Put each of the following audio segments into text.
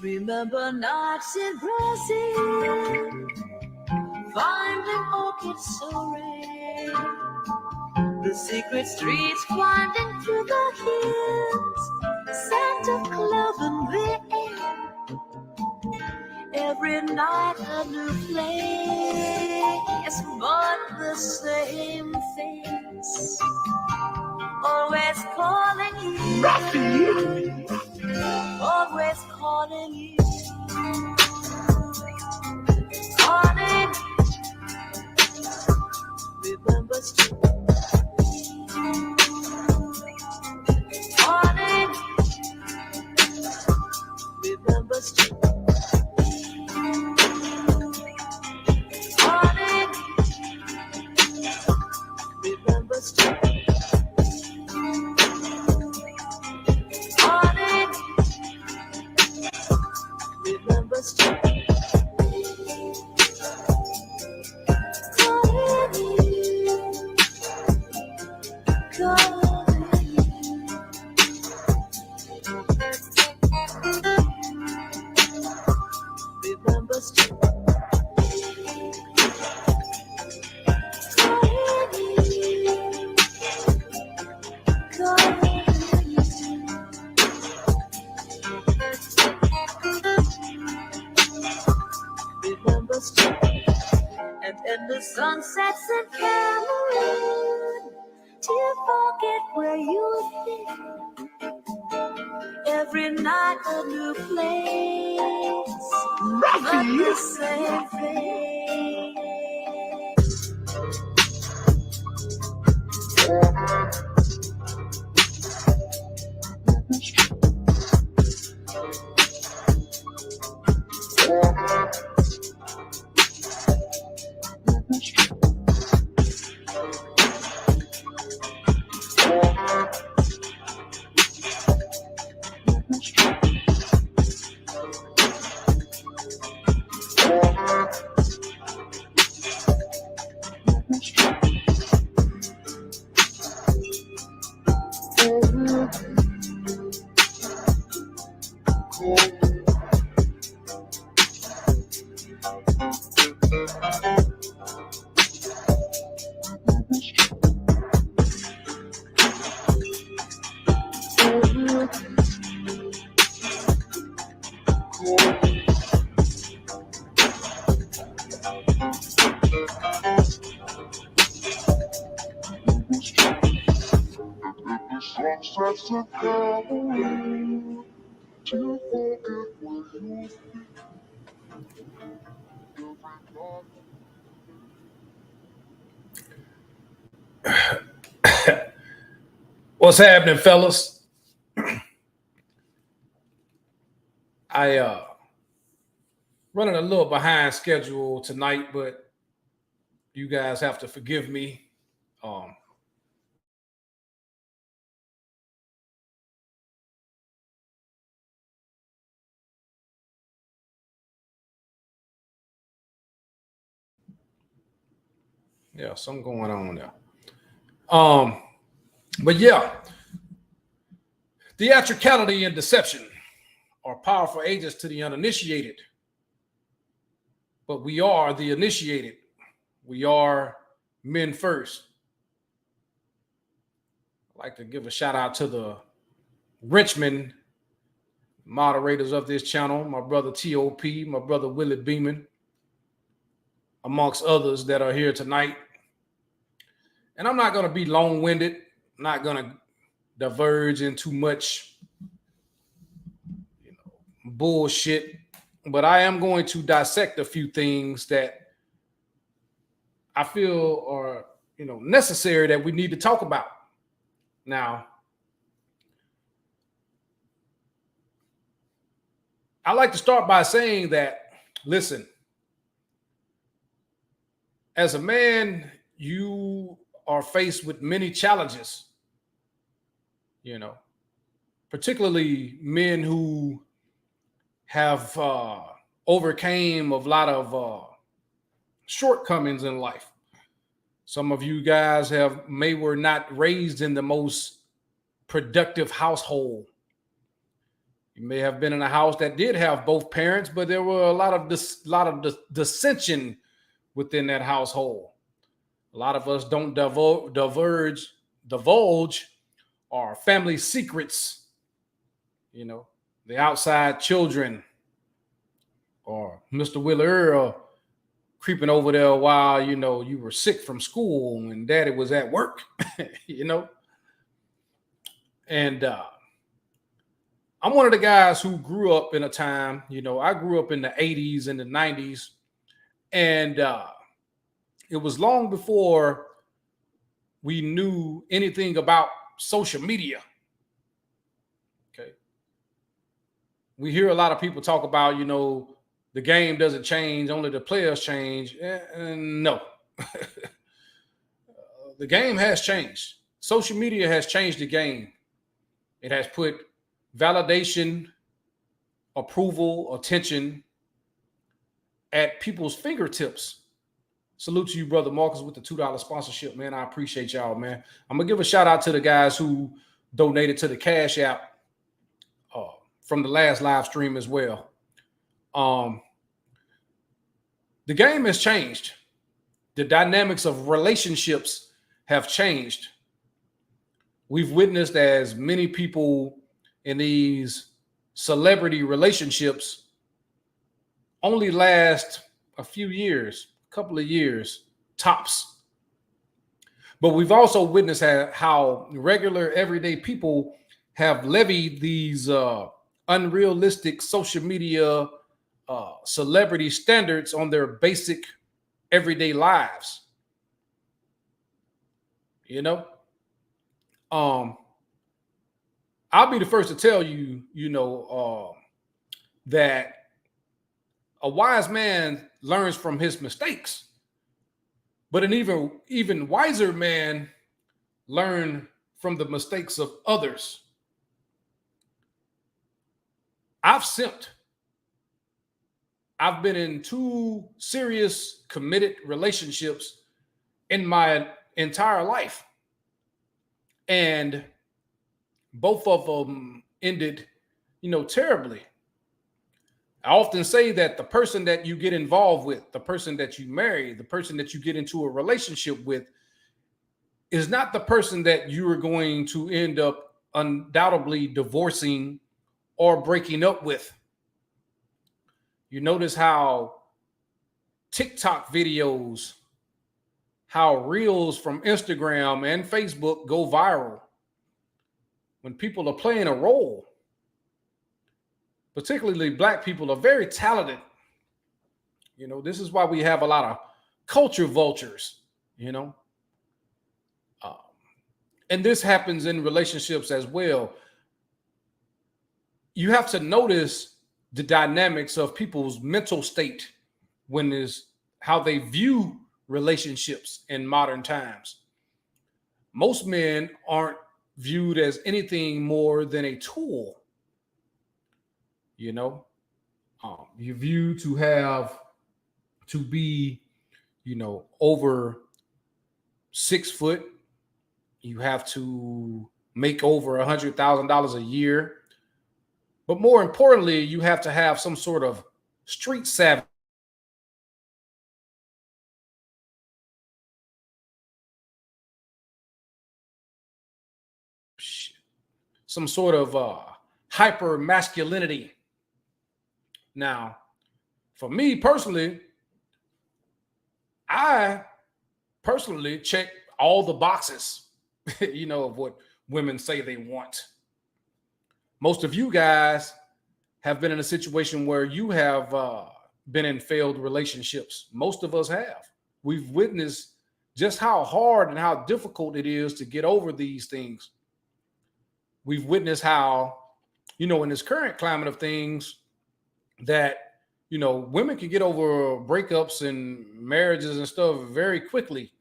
Remember nights in Brazil, finding orchids so rare. The secret streets winding through the hills, scent of clove in the air. Every night a new place, but the same face. Always calling you, always calling you, calling. Remember still, calling. Remember still, calling. Remember still. And in the sunsets in Cameroon, till you forget where you've been. Every night a new place, but the same face. What's happening, fellas? I running a little behind schedule tonight, but you guys have to forgive me. Yeah, something going on there. But yeah, theatricality and deception are powerful agents to the uninitiated. But we are the initiated. We are men first. I'd like to give a shout out to the Richmond moderators of this channel, my brother T.O.P., my brother Willie Beeman, amongst others that are here tonight. And I'm not going to be long-winded. I'm not going to diverge into much bullshit, but I am going to dissect a few things that I feel are, necessary that we need to talk about. Now, I like to start by saying that, listen, as a man, you are faced with many challenges, particularly men who have overcame a lot of shortcomings in life. Some of you guys were not raised in the most productive household. You may have been in a house that did have both parents, but there were a lot of dissension within that household. A lot of us don't divulge our family secrets, you know, the outside children or Mr. Willie Earl creeping over there while, you know, you were sick from school and daddy was at work, you know. And I'm one of the guys who grew up in a time, you know, I grew up in the 80s and the 90s. And it was long before we knew anything about social media. Okay. We hear a lot of people talk about, you know, the game doesn't change, only the players change. No. The game has changed. Social media has changed the game. It has put validation, approval, attention at people's fingertips. Salute to you, brother Marcus, with the $2 sponsorship, man. I appreciate y'all, man. I'm gonna give a shout out to the guys who donated to the Cash App from the last live stream as well. The game has changed. The dynamics of relationships have changed. We've witnessed as many people in these celebrity relationships only last a few years, a couple of years, tops. But we've also witnessed how regular, everyday people have levied these unrealistic social media celebrity standards on their basic everyday lives. You know, I'll be the first to tell you, you know, that a wise man learns from his mistakes, but an even wiser man learns from the mistakes of others. I've simped. I've been in 2 serious committed relationships in my entire life. And both of them ended, you know, terribly. I often say that the person that you get involved with, the person that you marry, the person that you get into a relationship with is not the person that you are going to end up undoubtedly divorcing or breaking up with. You notice how TikTok videos, how reels from Instagram and Facebook go viral when people are playing a role. Particularly Black people are very talented. You know, this is why we have a lot of culture vultures, you know. And this happens in relationships as well. You have to notice the dynamics of people's mental state when is how they view relationships in modern times. Most men aren't viewed as anything more than a tool. You know, you're viewed to be, you know, over 6 foot. You have to make over $100,000 a year. But more importantly, you have to have some sort of street savvy. Some sort of hyper masculinity. Now, for me personally, I personally check all the boxes, you know, of what women say they want. Most of you guys have been in a situation where you have been in failed relationships. Most of us have. We've witnessed just how hard and how difficult it is to get over these things. We've witnessed how, you know, in this current climate of things, that, you know, women can get over breakups and marriages and stuff very quickly.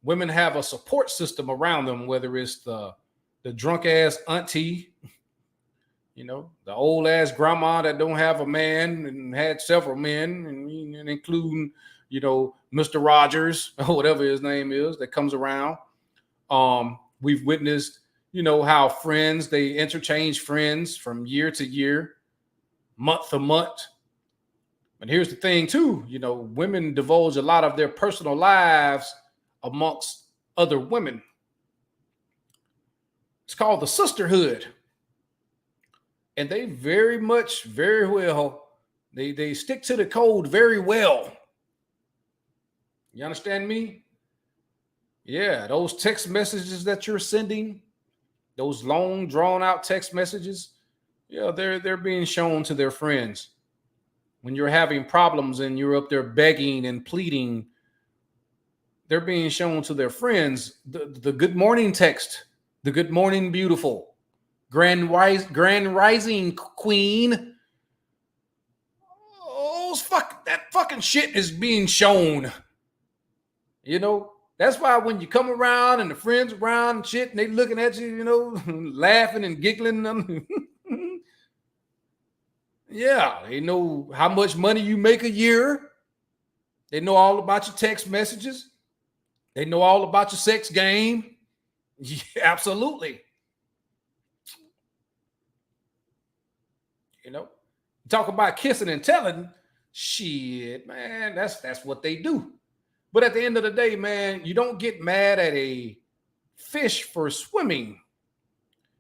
Women have a support system around them, whether it's the drunk ass auntie, you know, the old ass grandma that don't have a man and had several men, and including, you know, Mr. Rogers or whatever his name is that comes around. We've witnessed, You know how friends, they interchange friends from year to year, month to month. And here's the thing, too, you know, women divulge a lot of their personal lives amongst other women. It's called the sisterhood. And they very much, very well, they stick to the code very well. You understand me? Yeah, those text messages that you're sending, those long, drawn out text messages, yeah, they're being shown to their friends. When you're having problems and you're up there begging and pleading, they're being shown to their friends. The good morning text, the good morning, beautiful, grand rising queen. Oh, that fucking shit is being shown. You know, that's why when you come around and the friends around and shit, and they looking at you, you know, laughing and giggling. Yeah, they know how much money you make a year. They know all about your text messages. They know all about your sex game. Yeah, absolutely. You know, talk about kissing and telling. Shit, man, that's what they do. But at the end of the day, man, you don't get mad at a fish for swimming.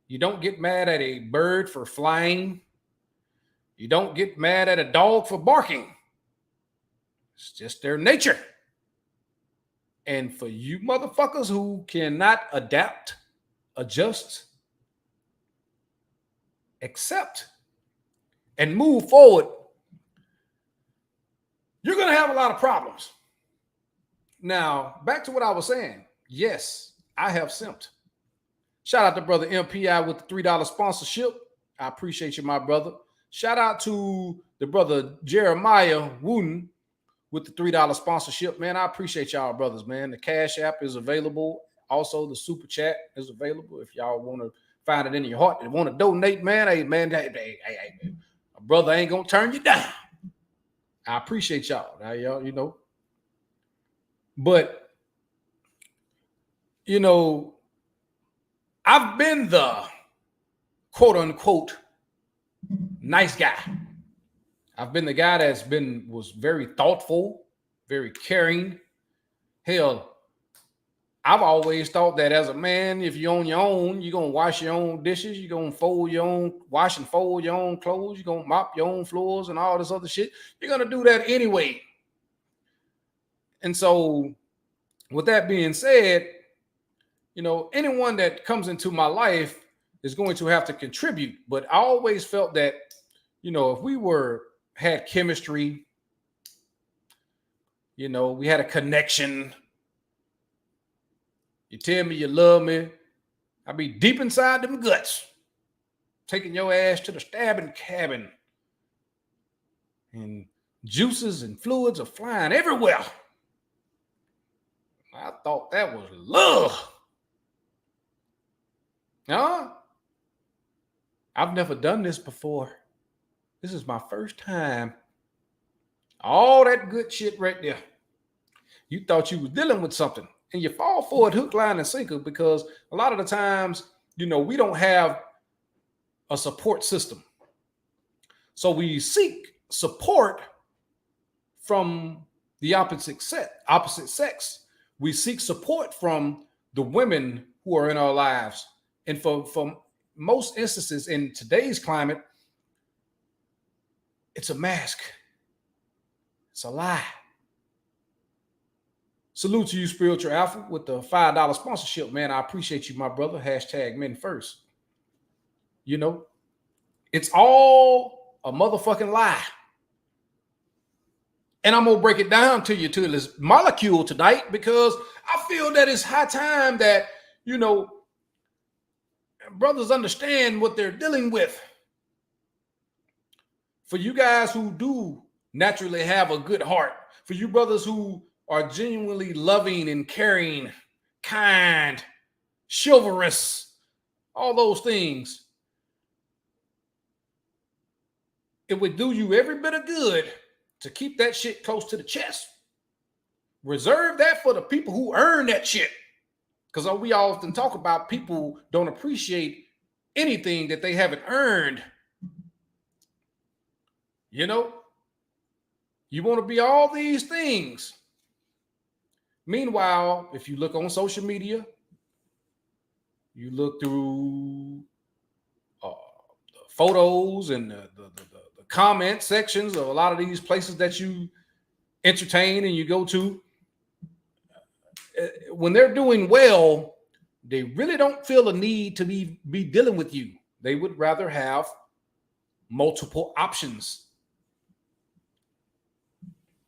You don't get mad at a bird for flying. You don't get mad at a dog for barking. It's just their nature. And for you motherfuckers who cannot adapt, adjust, accept, and move forward, you're going to have a lot of problems. Now, back to what I was saying. Yes, I have simped. Shout out to brother MPI with the $3 sponsorship. I appreciate you, my brother. Shout out to the brother Jeremiah Wooden with the $3 sponsorship. Man, I appreciate y'all, brothers, man. The Cash App is available. Also, the Super Chat is available if y'all want to find it in your heart and want to donate, man. Hey, man, hey, a brother ain't going to turn you down. I appreciate y'all. Now, y'all, you know. But, you know, I've been the quote unquote nice guy. I've been the guy was very thoughtful, very caring. Hell, I've always thought that as a man, if you're on your own, you're going to wash your own dishes, you're going to wash and fold your own clothes, you're going to mop your own floors and all this other shit. You're going to do that anyway. And so, with that being said, you know, anyone that comes into my life is going to have to contribute. But I always felt that, you know, if we had chemistry, you know, we had a connection. You tell me you love me, I'll be deep inside them guts, taking your ass to the stabbing cabin. And juices and fluids are flying everywhere. I thought that was love. Huh? I've never done this before. This is my first time. All that good shit right there. You thought you was dealing with something, and you fall for it hook, line, and sinker, because a lot of the times, you know, we don't have a support system. So we seek support from the opposite sex. We seek support from the women who are in our lives. And for most instances in today's climate, it's a mask. It's a lie. Salute to you, Spiritual Alpha, with the $5 sponsorship, man. I appreciate you, my brother. Hashtag men first. You know, it's all a motherfucking lie. And I'm going to break it down to you to this molecule tonight, because I feel that it's high time that, you know, brothers understand what they're dealing with. For you guys who do naturally have a good heart, for you brothers who are genuinely loving and caring, kind, chivalrous, all those things, it would do you every bit of good to keep that shit close to the chest. Reserve that for the people who earn that shit. Because we often talk about people don't appreciate anything that they haven't earned. You know, you want to be all these things. Meanwhile, if you look on social media, you look through the photos and the comment sections of a lot of these places that you entertain and you go to, when they're doing well, they really don't feel a need to be dealing with you. They would rather have multiple options.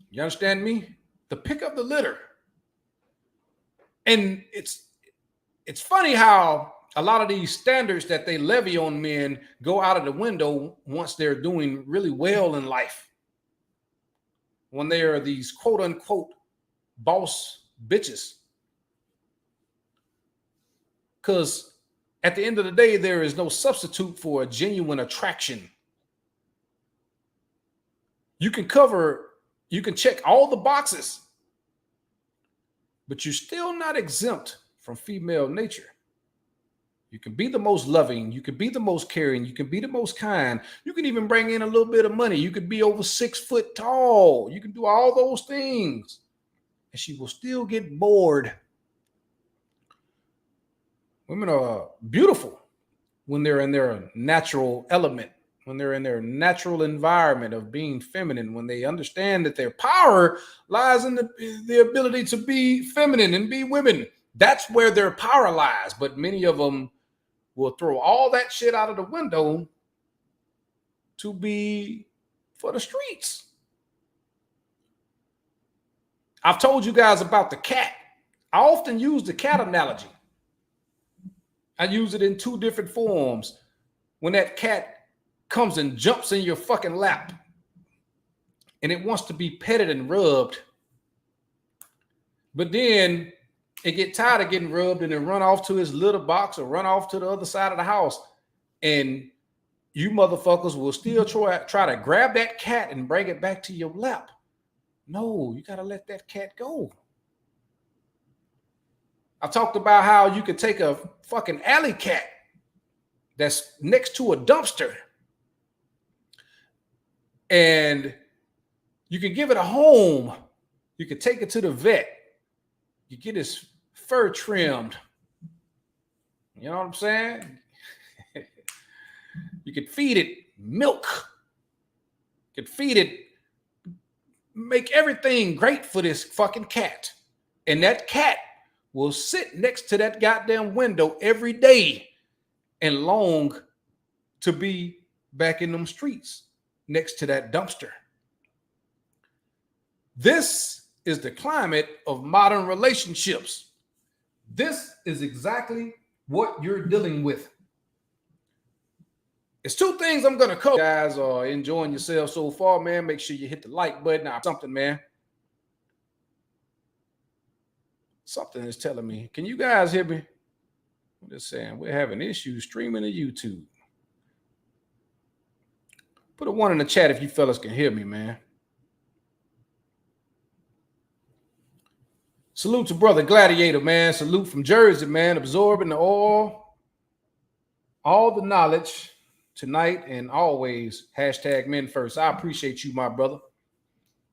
You understand me? The pick of the litter. And it's funny how a lot of these standards that they levy on men go out of the window once they're doing really well in life. When they are these quote unquote boss bitches. Because at the end of the day, there is no substitute for a genuine attraction. You can check all the boxes, but you're still not exempt from female nature. You can be the most loving. You can be the most caring. You can be the most kind. You can even bring in a little bit of money. You could be over 6 foot tall. You can do all those things. And she will still get bored. Women are beautiful when they're in their natural element, when they're in their natural environment of being feminine, when they understand that their power lies in the ability to be feminine and be women. That's where their power lies. But many of them will throw all that shit out of the window to be for the streets. I've told you guys about the cat. I often use the cat analogy. I use it in 2 different forms. When that cat comes and jumps in your fucking lap and it wants to be petted and rubbed, but then it get tired of getting rubbed and then run off to his litter box or run off to the other side of the house, and you motherfuckers will still try to grab that cat and bring it back to your lap. No, you got to let that cat go. I talked about how you could take a fucking alley cat that's next to a dumpster and you can give it a home. You can take it to the vet. You get his fur trimmed. You know what I'm saying? You could feed it milk. You could feed it, make everything great for this fucking cat. And that cat will sit next to that goddamn window every day and long to be back in them streets next to that dumpster. This is the climate of modern relationships. This is exactly what you're dealing with. It's 2 things I'm going to cover. You guys are enjoying yourselves so far, man. Make sure you hit the like button. Now, something, man. Something is telling me. Can you guys hear me? I'm just saying, we're having issues streaming to YouTube. Put a 1 in the chat if you fellas can hear me, man. Salute to brother Gladiator, man. Salute from Jersey, man. Absorbing the all the knowledge tonight and always. #men first. I appreciate you, my brother.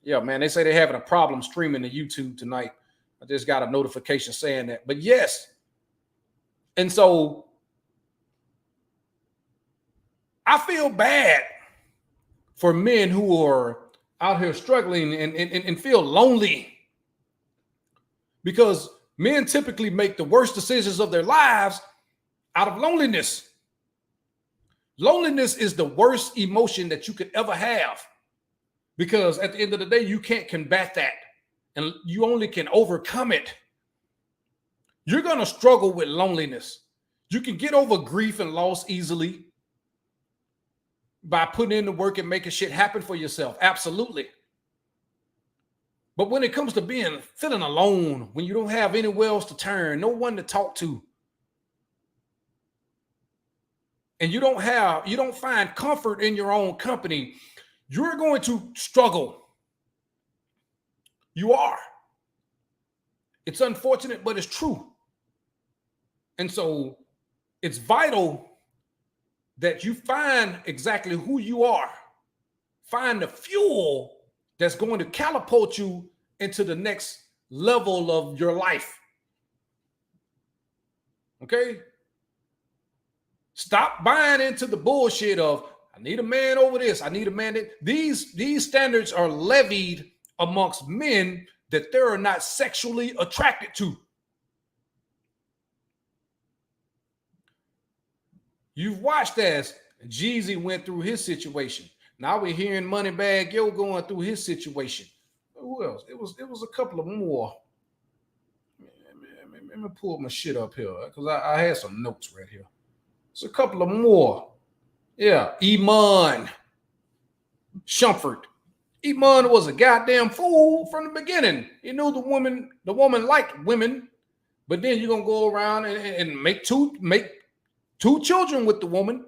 Yeah, man. They say they're having a problem streaming to YouTube tonight. I just got a notification saying that. But yes. And so I feel bad for men who are out here struggling and feel lonely. Because men typically make the worst decisions of their lives out of loneliness. Loneliness is the worst emotion that you could ever have. Because at the end of the day, you can't combat that. And you only can overcome it. You're going to struggle with loneliness. You can get over grief and loss easily by putting in the work and making shit happen for yourself. Absolutely. But when it comes to feeling alone, when you don't have anywhere else to turn, no one to talk to, and you don't find comfort in your own company, you're going to struggle. You are. It's unfortunate, but it's true. And so it's vital that you find exactly who you are. Find the fuel that's going to catapult you into the next level of your life. Okay? Stop buying into the bullshit of, I need a man over this, I need a man that. These standards are levied amongst men that they are not sexually attracted to. You've watched as Jeezy went through his situation. Now we're hearing Moneybagg Yo going through his situation. Who else? It was a couple of more. Let me pull my shit up here because I had some notes right here. It's a couple of more. Yeah, Iman Shumpert. Iman was a goddamn fool from the beginning. He knew the woman liked women, but then you're gonna go around and make two children with the woman,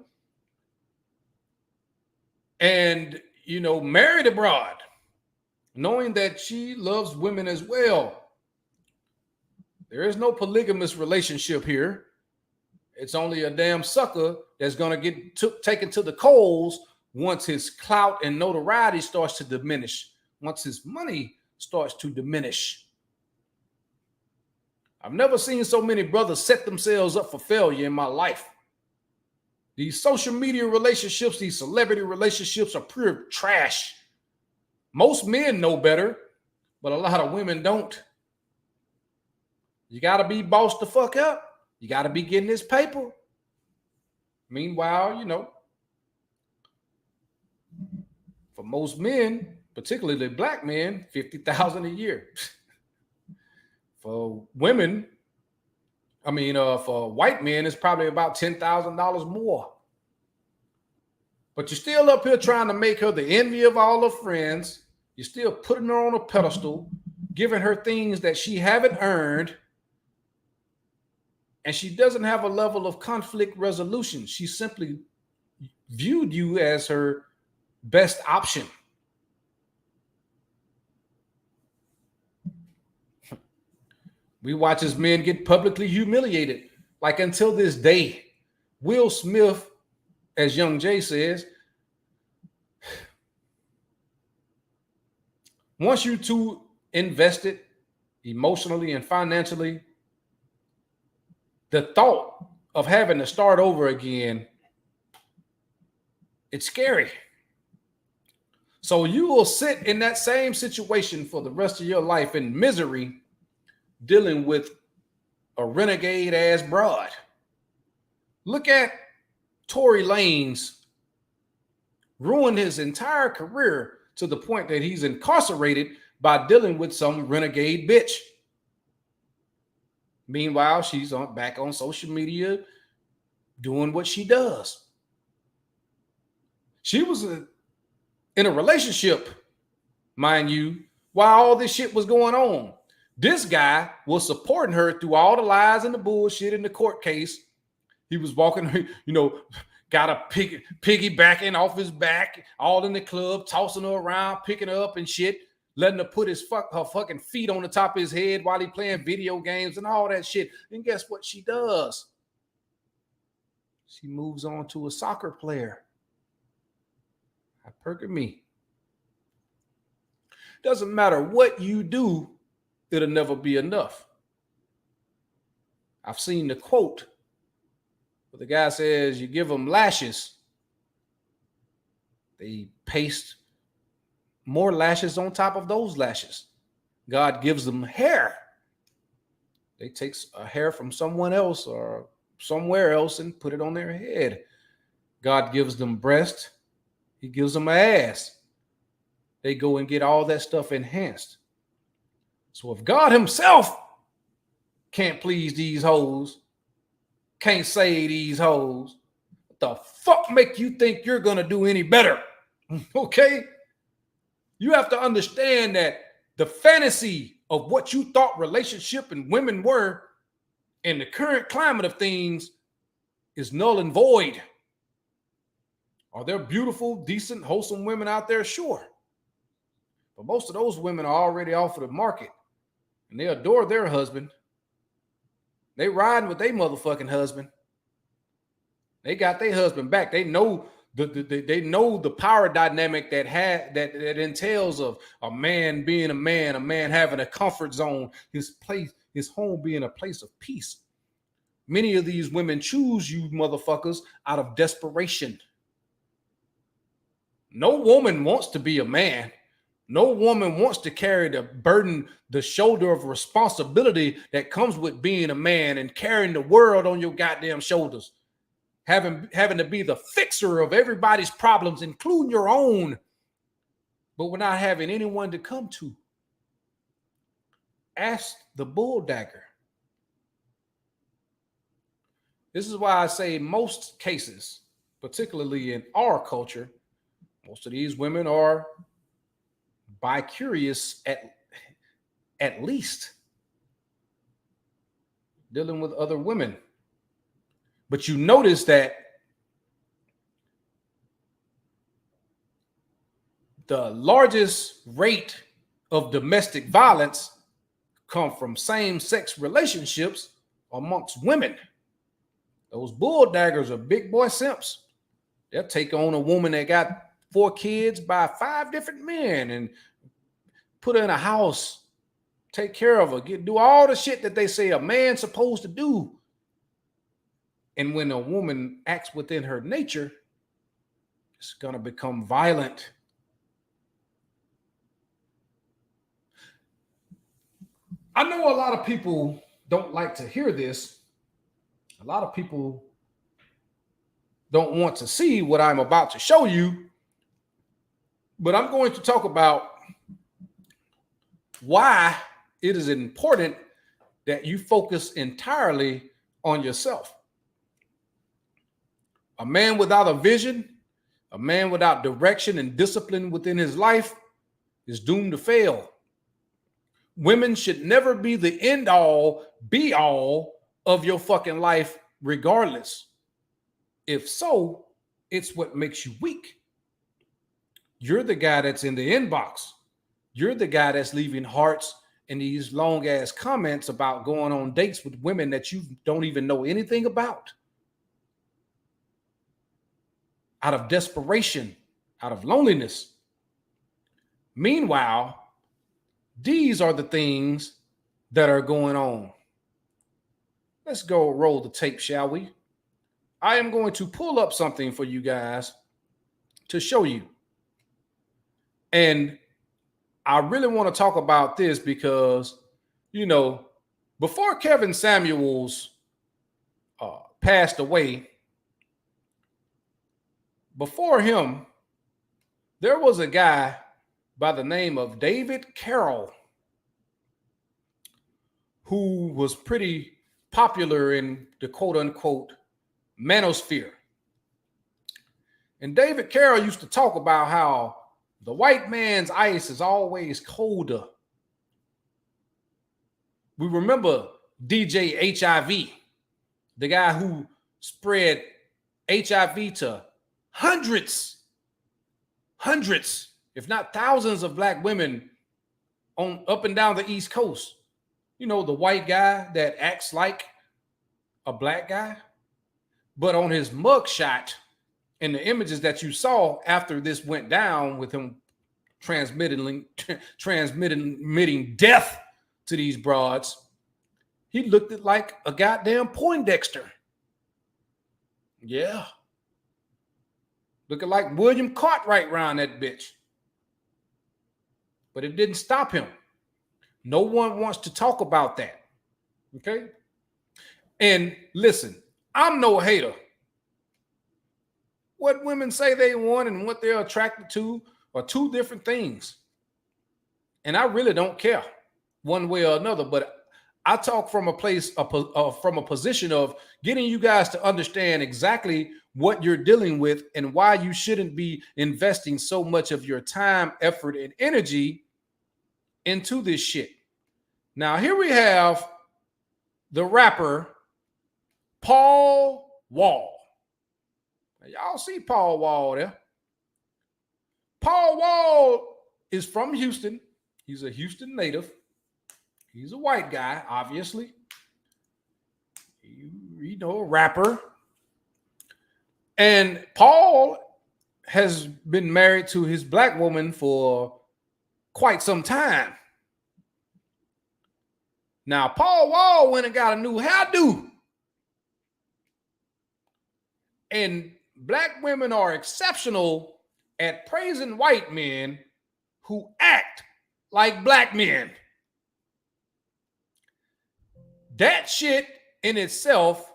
and marry the broad, knowing that she loves women as well. There is no polygamous relationship here. It's only a damn sucker that's gonna get taken to the coals once his clout and notoriety starts to diminish, once his money starts to diminish. I've never seen so many brothers set themselves up for failure in my life. These social media relationships, these celebrity relationships are pure trash. Most men know better, but a lot of women don't. You got to be bossed the fuck up. You got to be getting this paper. Meanwhile, for most men, particularly black men, $50,000 a year. For women, for white men, it's probably about $10,000 more. But you're still up here trying to make her the envy of all her friends. You're still putting her on a pedestal, giving her things that she haven't earned. And she doesn't have a level of conflict resolution. She simply viewed you as her best option. We watch as men get publicly humiliated. Like until this day, Will Smith, as Young Jay says, once you two invested emotionally and financially, the thought of having to start over again, it's scary. So you will sit in that same situation for the rest of your life in misery, dealing with a renegade ass broad. Look at Tory Lanez, ruined his entire career to the point that he's incarcerated by dealing with some renegade bitch. Meanwhile, she's back on social media doing what she does. She was in a relationship, mind you, while all this shit was going on. This guy was supporting her through all the lies and the bullshit in the court case. He was walking, got a piggybacking off his back, all in the club, tossing her around, picking her up and shit, letting her put her fucking feet on the top of his head while he playing video games and all that shit. And guess what she does? She moves on to a soccer player. Hypergamy. Doesn't matter what you do, it'll never be enough. I've seen the quote where the guy says, you give them lashes, they paste more lashes on top of those lashes. God gives them hair. They take a hair from someone else or somewhere else and put it on their head. God gives them breast. He gives them an ass. They go and get all that stuff enhanced. So if God himself can't please these hoes, can't save these hoes, what the fuck make you think you're going to do any better? Okay? You have to understand that the fantasy of what you thought relationship and women were in the current climate of things is null and void. Are there beautiful, decent, wholesome women out there? Sure. But most of those women are already off of the market and they adore their husband. They riding with their motherfucking husband. They got their husband back. They know they know the power dynamic that entails of a man being a man having a comfort zone, his home being a place of peace. Many of these women choose you motherfuckers out of desperation. No woman wants to be a man. No woman wants to carry the burden, the shoulder of responsibility that comes with being a man and carrying the world on your goddamn shoulders. Having to be the fixer of everybody's problems, including your own, but we're not having anyone to come to. Ask the bull dagger. This is why I say most cases, particularly in our culture, most of these women are bi-curious at least, dealing with other women. But you notice that the largest rate of domestic violence come from same-sex relationships amongst women. Those bull daggers are big boy simps. They'll take on a woman that got 4 kids by 5 different men and put her in a house, take care of her, do all the shit that they say a man's supposed to do. And when a woman acts within her nature, it's going to become violent. I know a lot of people don't like to hear this. A lot of people don't want to see what I'm about to show you. But I'm going to talk about why it is important that you focus entirely on yourself. A man without a vision, a man without direction and discipline within his life is doomed to fail. Women should never be the end all, be all of your fucking life, regardless. If so, it's what makes you weak. You're the guy that's in the inbox. You're the guy that's leaving hearts and these long ass comments about going on dates with women that you don't even know anything about. Out of desperation, out of loneliness. Meanwhile, these are the things that are going on. Let's go roll the tape, shall we? I am going to pull up something for you guys to show you. And I really want to talk about this because, you know, before Kevin Samuels passed away, before him, there was a guy by the name of David Carroll who was pretty popular in the quote unquote manosphere. And David Carroll used to talk about how the white man's ice is always colder. We remember DJ HIV, the guy who spread HIV to hundreds, if not thousands of black women on up and down the East Coast. You know, the white guy that acts like a black guy, but on his mugshot and the images that you saw after this went down with him transmitting death to these broads, he looked like a goddamn Poindexter. Yeah. Looking like William Cartwright around that bitch. But it didn't stop him. No one wants to talk about that. Okay? And listen, I'm no hater. What women say they want and what they're attracted to are 2 different things. And I really don't care one way or another, but I talk from a place, from a position of getting you guys to understand exactly what you're dealing with and why you shouldn't be investing so much of your time, effort, and energy into this shit. Now, here we have the rapper Paul Wall. Now, y'all see Paul Wall there. Paul Wall is from Houston. He's a Houston native. He's a white guy, obviously. a rapper. And Paul has been married to his black woman for quite some time. Now, Paul Wall went and got a new hairdo. And black women are exceptional at praising white men who act like black men. That shit in itself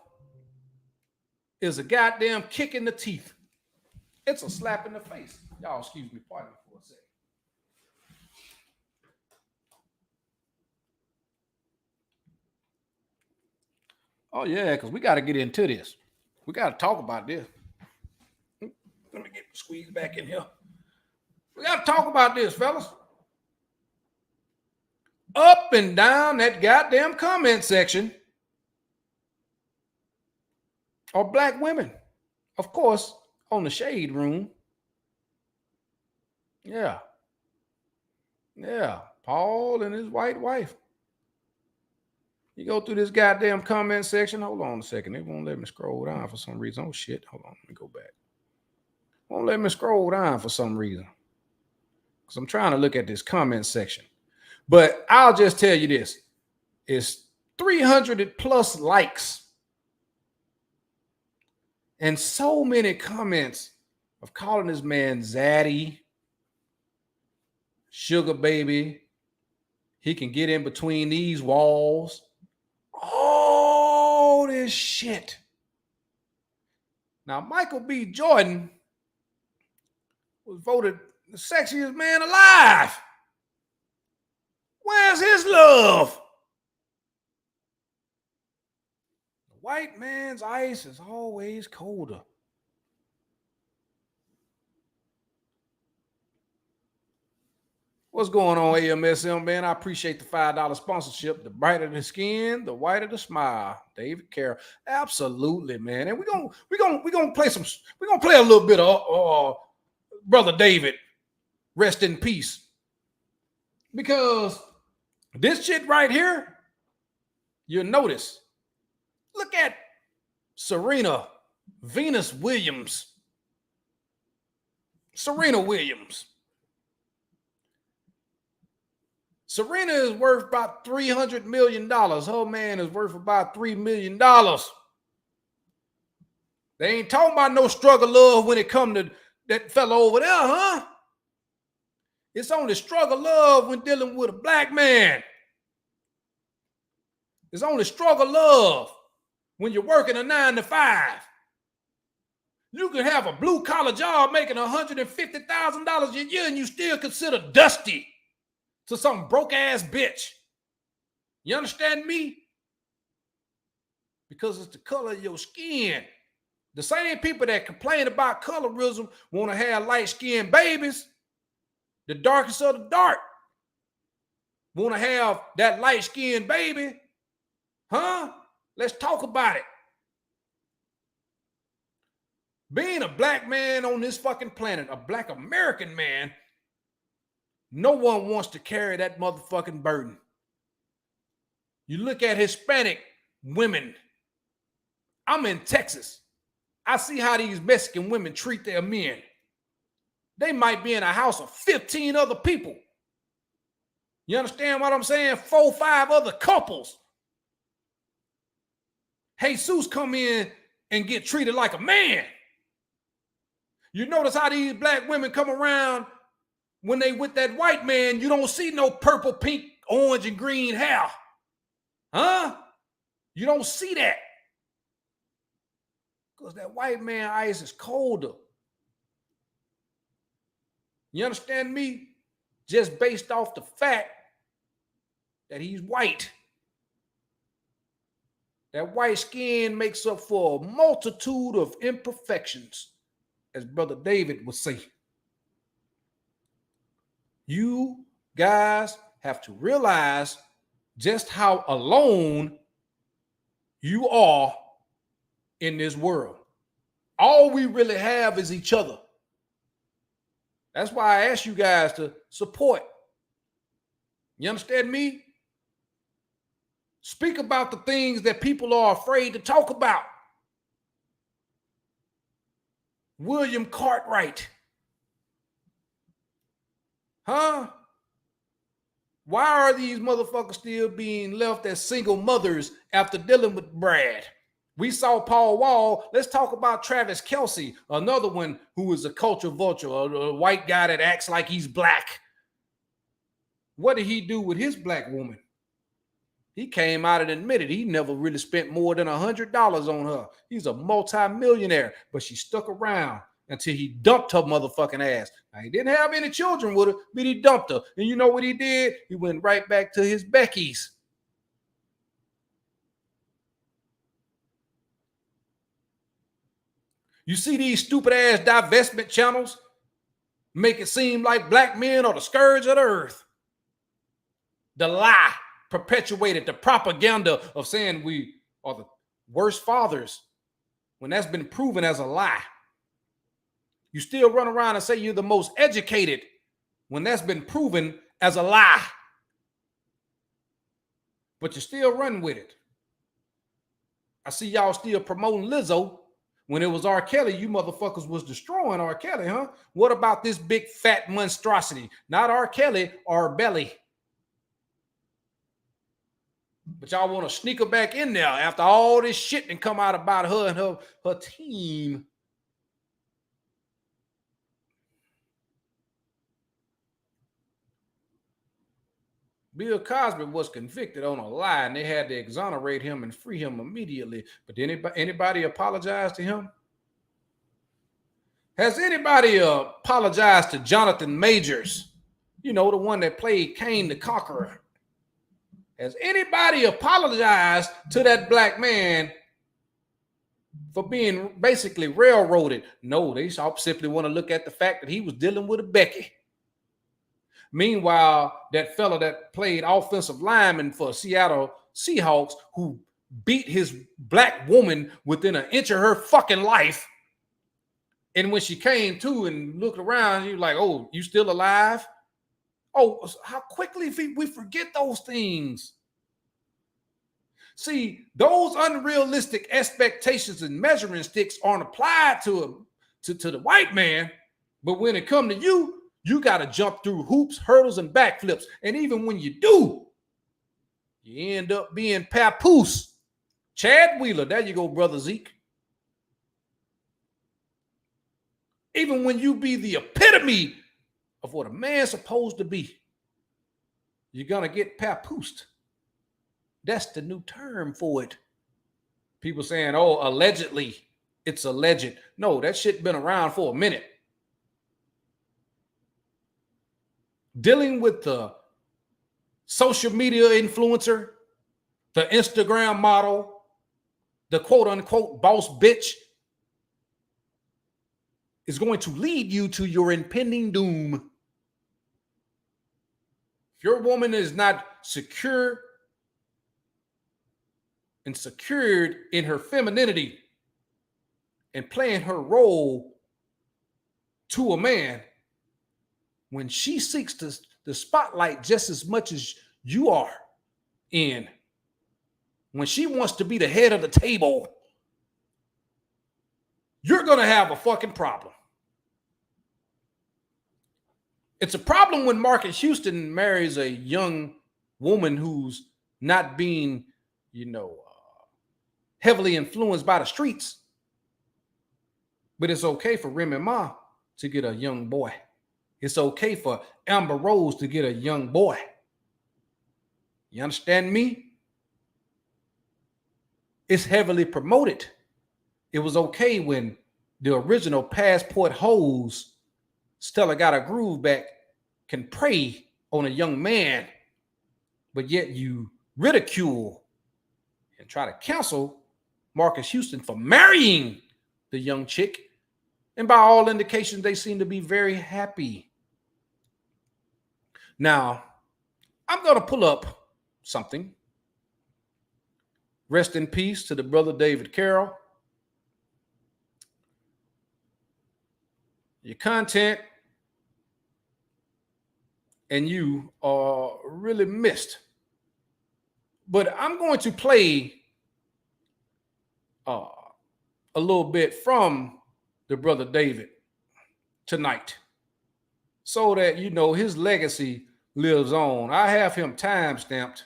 is a goddamn kick in the teeth. It's a slap in the face. Y'all, excuse me, pardon me for a second. Oh, yeah, because we got to get into this. We got to talk about this. Let me get squeezed back in here. We got to talk about this, fellas. Up and down that goddamn comment section are black women. Of course, on the Shade Room. Yeah. Yeah. Paul and his white wife. You go through this goddamn comment section. Hold on a second. It won't let me scroll down for some reason. Oh, shit. Hold on. Let me go back. Won't let me scroll down for some reason. Because I'm trying to look at this comment section. But I'll just tell you this. It's 300 plus likes. And so many comments of calling this man Zaddy, Sugar Baby. He can get in between these walls. All this shit. Now, Michael B. Jordan was voted the sexiest man alive. Where's his love? The white man's ice is always colder. What's going on, AMSM, man? I appreciate the $5 sponsorship. The brighter the skin, the whiter the smile. David Carroll. Absolutely, man. And we're gonna play a little bit of Brother David. Rest in peace. Because this shit right here, you'll notice. Look at Serena Venus Williams. Serena Williams. Serena is worth about $300 million. Her man is worth about $3 million. They ain't talking about no struggle love when it come to that fella over there, huh? It's only struggle love when dealing with a black man. It's only struggle love when you're working a 9 to 5. You can have a blue collar job making $150,000 a year and you still consider dusty to some broke ass bitch. You understand me? Because it's the color of your skin. The same people that complain about colorism want to have light-skinned babies. The darkest of the dark want to have that light-skinned baby. Huh? Let's talk about it. Being a black man on this fucking planet, a black American man, no one wants to carry that motherfucking burden. You look at Hispanic women. I'm in Texas. I see how these Mexican women treat their men. They might be in a house of 15 other people. You understand what I'm saying? 4, 5 other couples. Jesus come in and get treated like a man. You notice how these black women come around when they with that white man, you don't see no purple, pink, orange, and green hair. Huh? You don't see that. Because that white man ice is colder. You understand me? Just based off the fact that he's white. That white skin makes up for a multitude of imperfections, as Brother David would say. You guys have to realize just how alone you are in this world. All we really have is each other. That's why I ask you guys to support. You understand me? Speak about the things that people are afraid to talk about. William Cartwright. Huh? Why are these motherfuckers still being left as single mothers after dealing with Brad? We saw Paul Wall. Let's talk about Travis Kelce, another one who is a culture vulture, a white guy that acts like he's black. What did he do with his black woman? He came out and admitted he never really spent more than $100 on her. He's a multi-millionaire, but she stuck around until he dumped her motherfucking ass. Now, he didn't have any children with her, but he dumped her. And you know what he did? He went right back to his Becky's. You see these stupid ass divestment channels make it seem like black men are the scourge of the earth. The lie perpetuated, the propaganda of saying we are the worst fathers, when that's been proven as a lie. You still run around and say you're the most educated when that's been proven as a lie. But you still run with it. I see y'all still promoting Lizzo. When it was R. Kelly, you motherfuckers was destroying R. Kelly, huh? What about this big fat monstrosity? Not R. Kelly, R. Belly. But y'all want to sneak her back in there after all this shit and come out about her and her team. Bill Cosby was convicted on a lie, and they had to exonerate him and free him immediately. But did anybody apologize to him? Has anybody apologized to Jonathan Majors? You know, the one that played Cain the Conqueror. Has anybody apologized to that black man for being basically railroaded? No, they simply want to look at the fact that he was dealing with a Becky. Meanwhile, that fella that played offensive lineman for Seattle Seahawks, who beat his black woman within an inch of her fucking life, and when she came to and looked around, you like, oh, you still alive? Oh, how quickly we forget those things. See, those unrealistic expectations and measuring sticks aren't applied to the white man, but when it comes to you, you got to jump through hoops, hurdles, and backflips. And even when you do, you end up being papoose. Chad Wheeler, there you go, brother Zeke. Even when you be the epitome of what a man's supposed to be, you're going to get papoosed. That's the new term for it. People saying, oh, allegedly, it's alleged. No, that shit been around for a minute. Dealing with the social media influencer, the Instagram model, the quote unquote boss bitch is going to lead you to your impending doom. If your woman is not secure and secured in her femininity and playing her role to a man, when she seeks the spotlight just as much as you are in, when she wants to be the head of the table, you're going to have a fucking problem. It's a problem when Marcus Houston marries a young woman who's not being, heavily influenced by the streets. But it's okay for Remy Ma to get a young boy. It's okay for Amber Rose to get a young boy. You understand me? It's heavily promoted. It was okay when the original Passport hoes, Stella Got a Groove Back, can prey on a young man, but yet you ridicule and try to cancel Marcus Houston for marrying the young chick. And by all indications, they seem to be very happy. Now, I'm going to pull up something. Rest in peace to the brother David Carroll. Your content and you are really missed. But I'm going to play a little bit from the brother David tonight, so that you know his legacy lives on. I have him time stamped.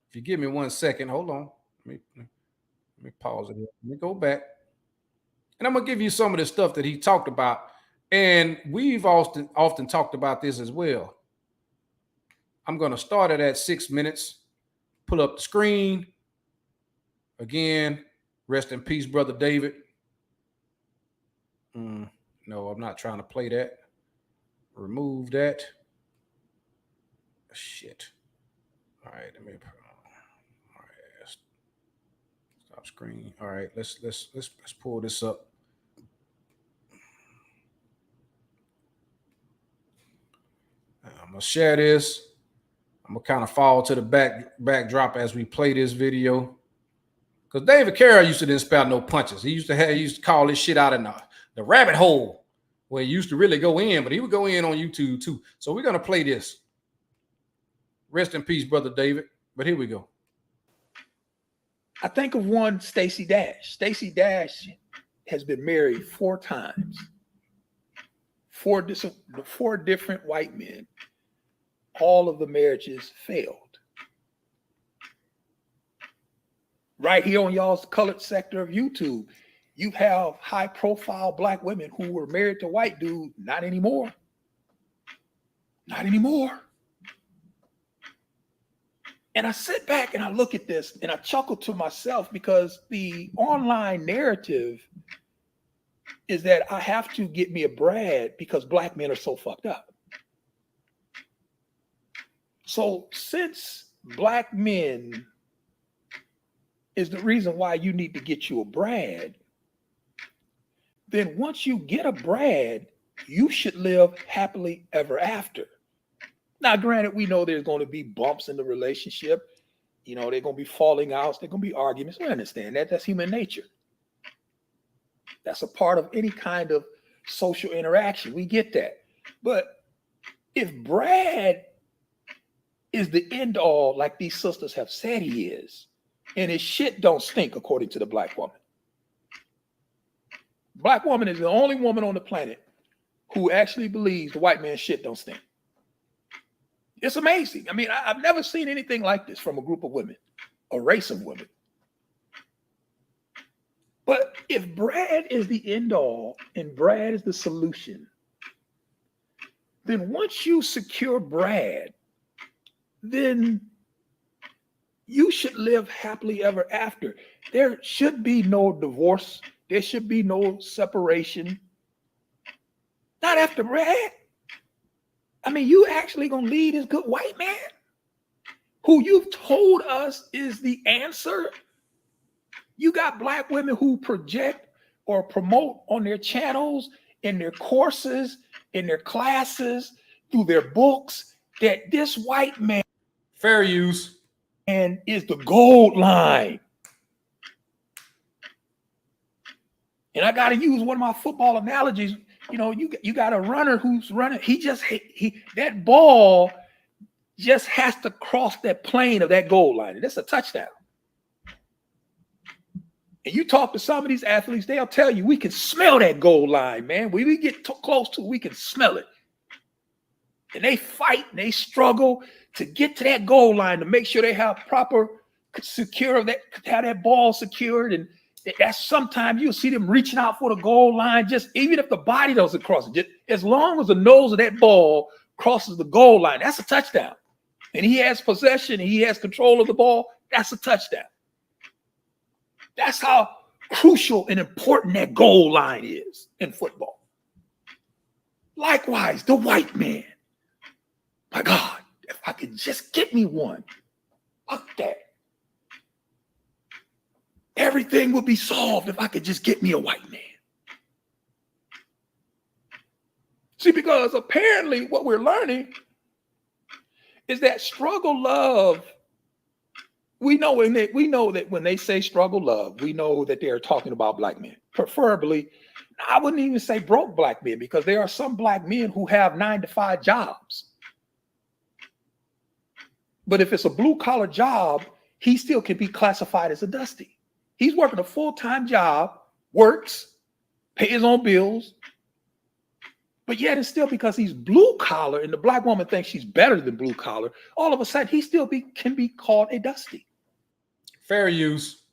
If you give me 1 second, hold on. Let me pause it. Let me go back. And I'm gonna give you some of the stuff that he talked about. And we've often talked about this as well. I'm gonna start it at 6 minutes. Pull up the screen. Again, rest in peace, brother David. No, I'm not trying to play that. Remove that. Shit. All right, let me. All right, stop screen. All right, let's pull this up. I'm gonna share this. I'm gonna kind of fall to the backdrop as we play this video. Because David Carroll used to didn't spell no punches. He used to call this shit out in the rabbit hole where he used to really go in, but he would go in on YouTube too. So we're gonna play this. Rest in peace, brother David. But here we go. I think of one Stacey Dash. Stacey Dash has been married 4 times. Four different white men. All of the marriages failed. Right here on y'all's colored sector of YouTube, you have high-profile black women who were married to white dudes. Not anymore. Not anymore. And I sit back and I look at this and I chuckle to myself because the online narrative is that I have to get me a Brad because black men are so fucked up. So since black men is the reason why you need to get you a Brad, then once you get a Brad, you should live happily ever after. Now, granted, we know there's going to be bumps in the relationship. You know, they're going to be falling outs. They're going to be arguments. We understand that. That's human nature. That's a part of any kind of social interaction. We get that. But if Brad is the end all, like these sisters have said he is, and his shit don't stink, according to the black woman. Black woman is the only woman on the planet who actually believes the white man's shit don't stink. It's amazing. I mean, I've never seen anything like this from a group of women, a race of women. But if Brad is the end all and Brad is the solution, then once you secure Brad, then you should live happily ever after. There should be no divorce. There should be no separation. Not after Brad. I mean, you actually gonna lead this good white man who you've told us is the answer? You got black women who project or promote on their channels, in their courses, in their classes, through their books, that this white man fair use and is the gold line. And I got to use one of my football analogies. You know, you got a runner who's running. That ball just has to cross that plane of that goal line. And it's a touchdown. And you talk to some of these athletes, they'll tell you, we can smell that goal line, man. When we get close to it, we can smell it. And they fight and they struggle to get to that goal line to make sure they have proper have that ball secured. And that's sometimes you'll see them reaching out for the goal line, just even if the body doesn't cross it, just as long as the nose of that ball crosses the goal line, that's a touchdown. And he has possession, and he has control of the ball, that's a touchdown. That's how crucial and important that goal line is in football. Likewise, the white man. My God, if I could just get me one, fuck that. Everything would be solved if I could just get me a white man. See, because apparently what we're learning is that struggle love, we know that when they say struggle love, we know that they're talking about black men. Preferably, I wouldn't even say broke black men, because there are some black men who have 9-to-5 jobs. But if it's a blue-collar job, he still can be classified as a dusty. He's working a full-time job, works, pays his own bills, but yet it's still because he's blue collar and the black woman thinks she's better than blue collar, all of a sudden he still can be called a dusty. Fair use.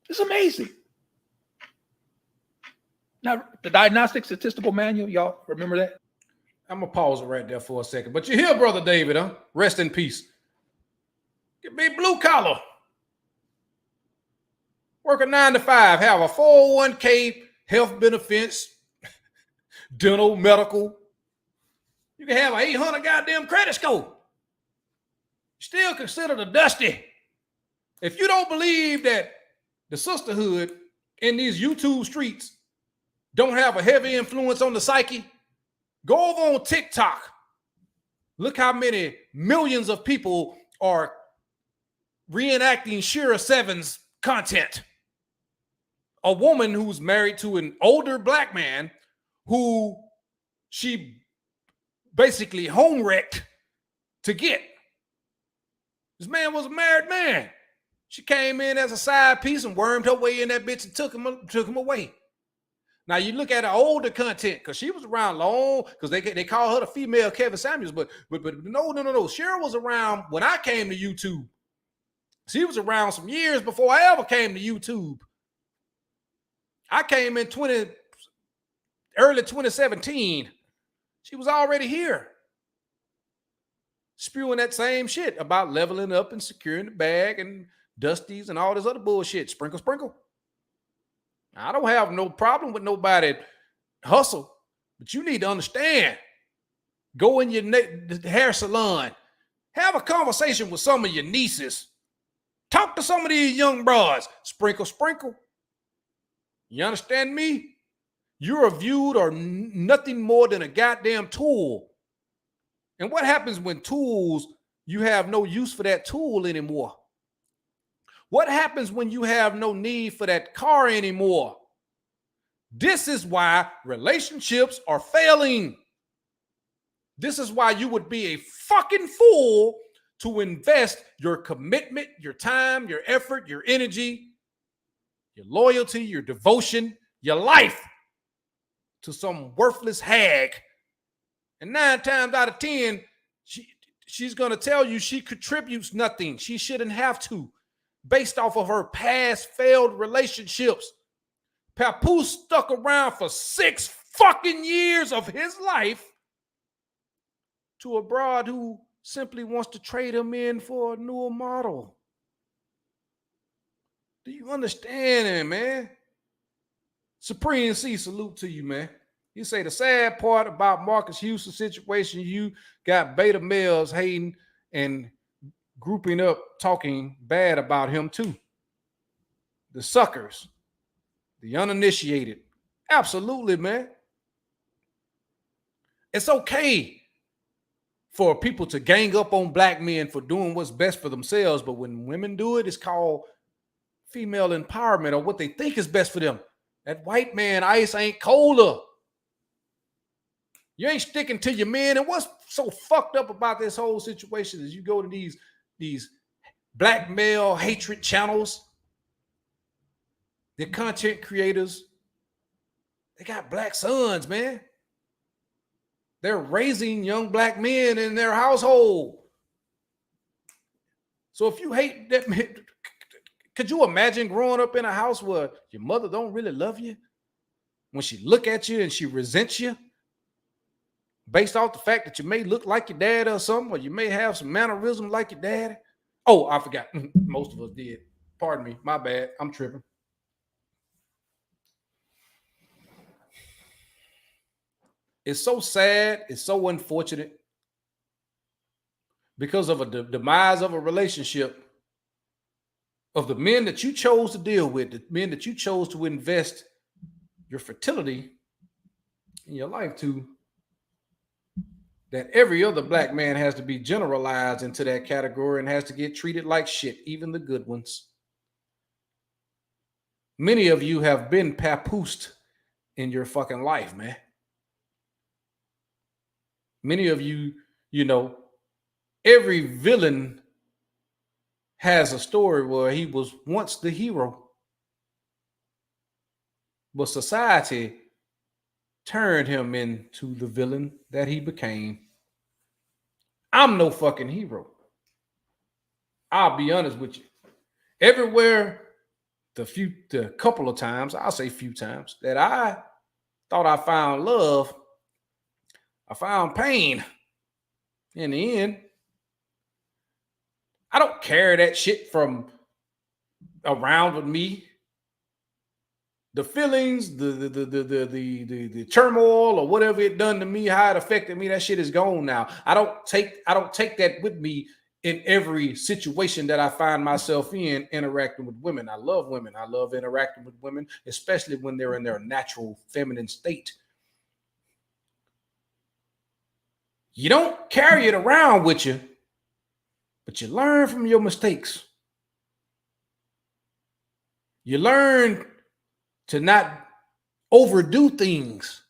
It's amazing. Now, the Diagnostic Statistical Manual, y'all remember that? I'm going to pause it right there for a second. But you hear, Brother David, huh? Rest in peace. Get me blue collar. Work a 9 to 5, have a 401k, health benefits, dental, medical. You can have an 800 goddamn credit score. Still considered a dusty. If you don't believe that the sisterhood in these YouTube streets don't have a heavy influence on the psyche, go over on TikTok. Look how many millions of people are reenacting Shira Seven's content. A woman who's married to an older black man who she basically home wrecked to get. This man was a married man. She came in as a side piece and wormed her way in that bitch and took him away. Now you look at her older content, because she was around long, because they call her the female Kevin Samuels, but no. Cheryl was around when I came to YouTube. She was around some years before I ever came to YouTube. I came in early 2017. She was already here, spewing that same shit about leveling up and securing the bag and dusties and all this other bullshit. Sprinkle, sprinkle. I don't have no problem with nobody hustle, but you need to understand. Go in your hair salon, have a conversation with some of your nieces. Talk to some of these young bros. Sprinkle, sprinkle. You understand me? You're viewed or nothing more than a goddamn tool. And what happens when tools, you have no use for that tool anymore? What happens when you have no need for that car anymore? This is why relationships are failing. This is why you would be a fucking fool to invest your commitment, your time, your effort, your energy, your loyalty, your devotion, your life to some worthless hag. And 9 times out of 10, she's going to tell you she contributes nothing. She shouldn't have to, based off of her past failed relationships. Papoose stuck around for 6 fucking years of his life to a broad who simply wants to trade him in for a newer model. Do you understand it, man? Supreme C, salute to you, man. You say the sad part about Marcus Houston's situation, you got beta males hating and grouping up, talking bad about him too. The suckers, the uninitiated. Absolutely, man. It's okay for people to gang up on black men for doing what's best for themselves, but when women do it, it's called female empowerment, or what they think is best for them. That white man ice ain't colder. You ain't sticking to your men. And what's so fucked up about this whole situation is you go to these black male hatred channels, the content creators, they got black sons, man. They're raising young black men in their household. So if you hate that, could you imagine growing up in a house where your mother don't really love you? When she look at you and she resents you based off the fact that you may look like your dad or something, or you may have some mannerism like your dad. Oh, I forgot. Most of us did. Pardon me. My bad. I'm tripping. It's so sad. It's so unfortunate because of the demise of a relationship, of the men that you chose to deal with, the men that you chose to invest your fertility in your life to, that every other black man has to be generalized into that category and has to get treated like shit, even the good ones. Many of you have been papoosed in your fucking life, man. Many of you, you know, every villain has a story where he was once the hero. but society turned him into the villain that he became. I'm no fucking hero. I'll be honest with you. Everywhere, the couple of times, I'll say few times, that I thought I found love, I found pain. In the end, I don't carry that shit from around with me. The feelings, the turmoil or whatever it done to me, how it affected me, that shit is gone now. I don't take that with me in every situation that I find myself in interacting with women. I love women. I love interacting with women, especially when they're in their natural feminine state. You don't carry it around with you, but you learn from your mistakes. You learn to not overdo things.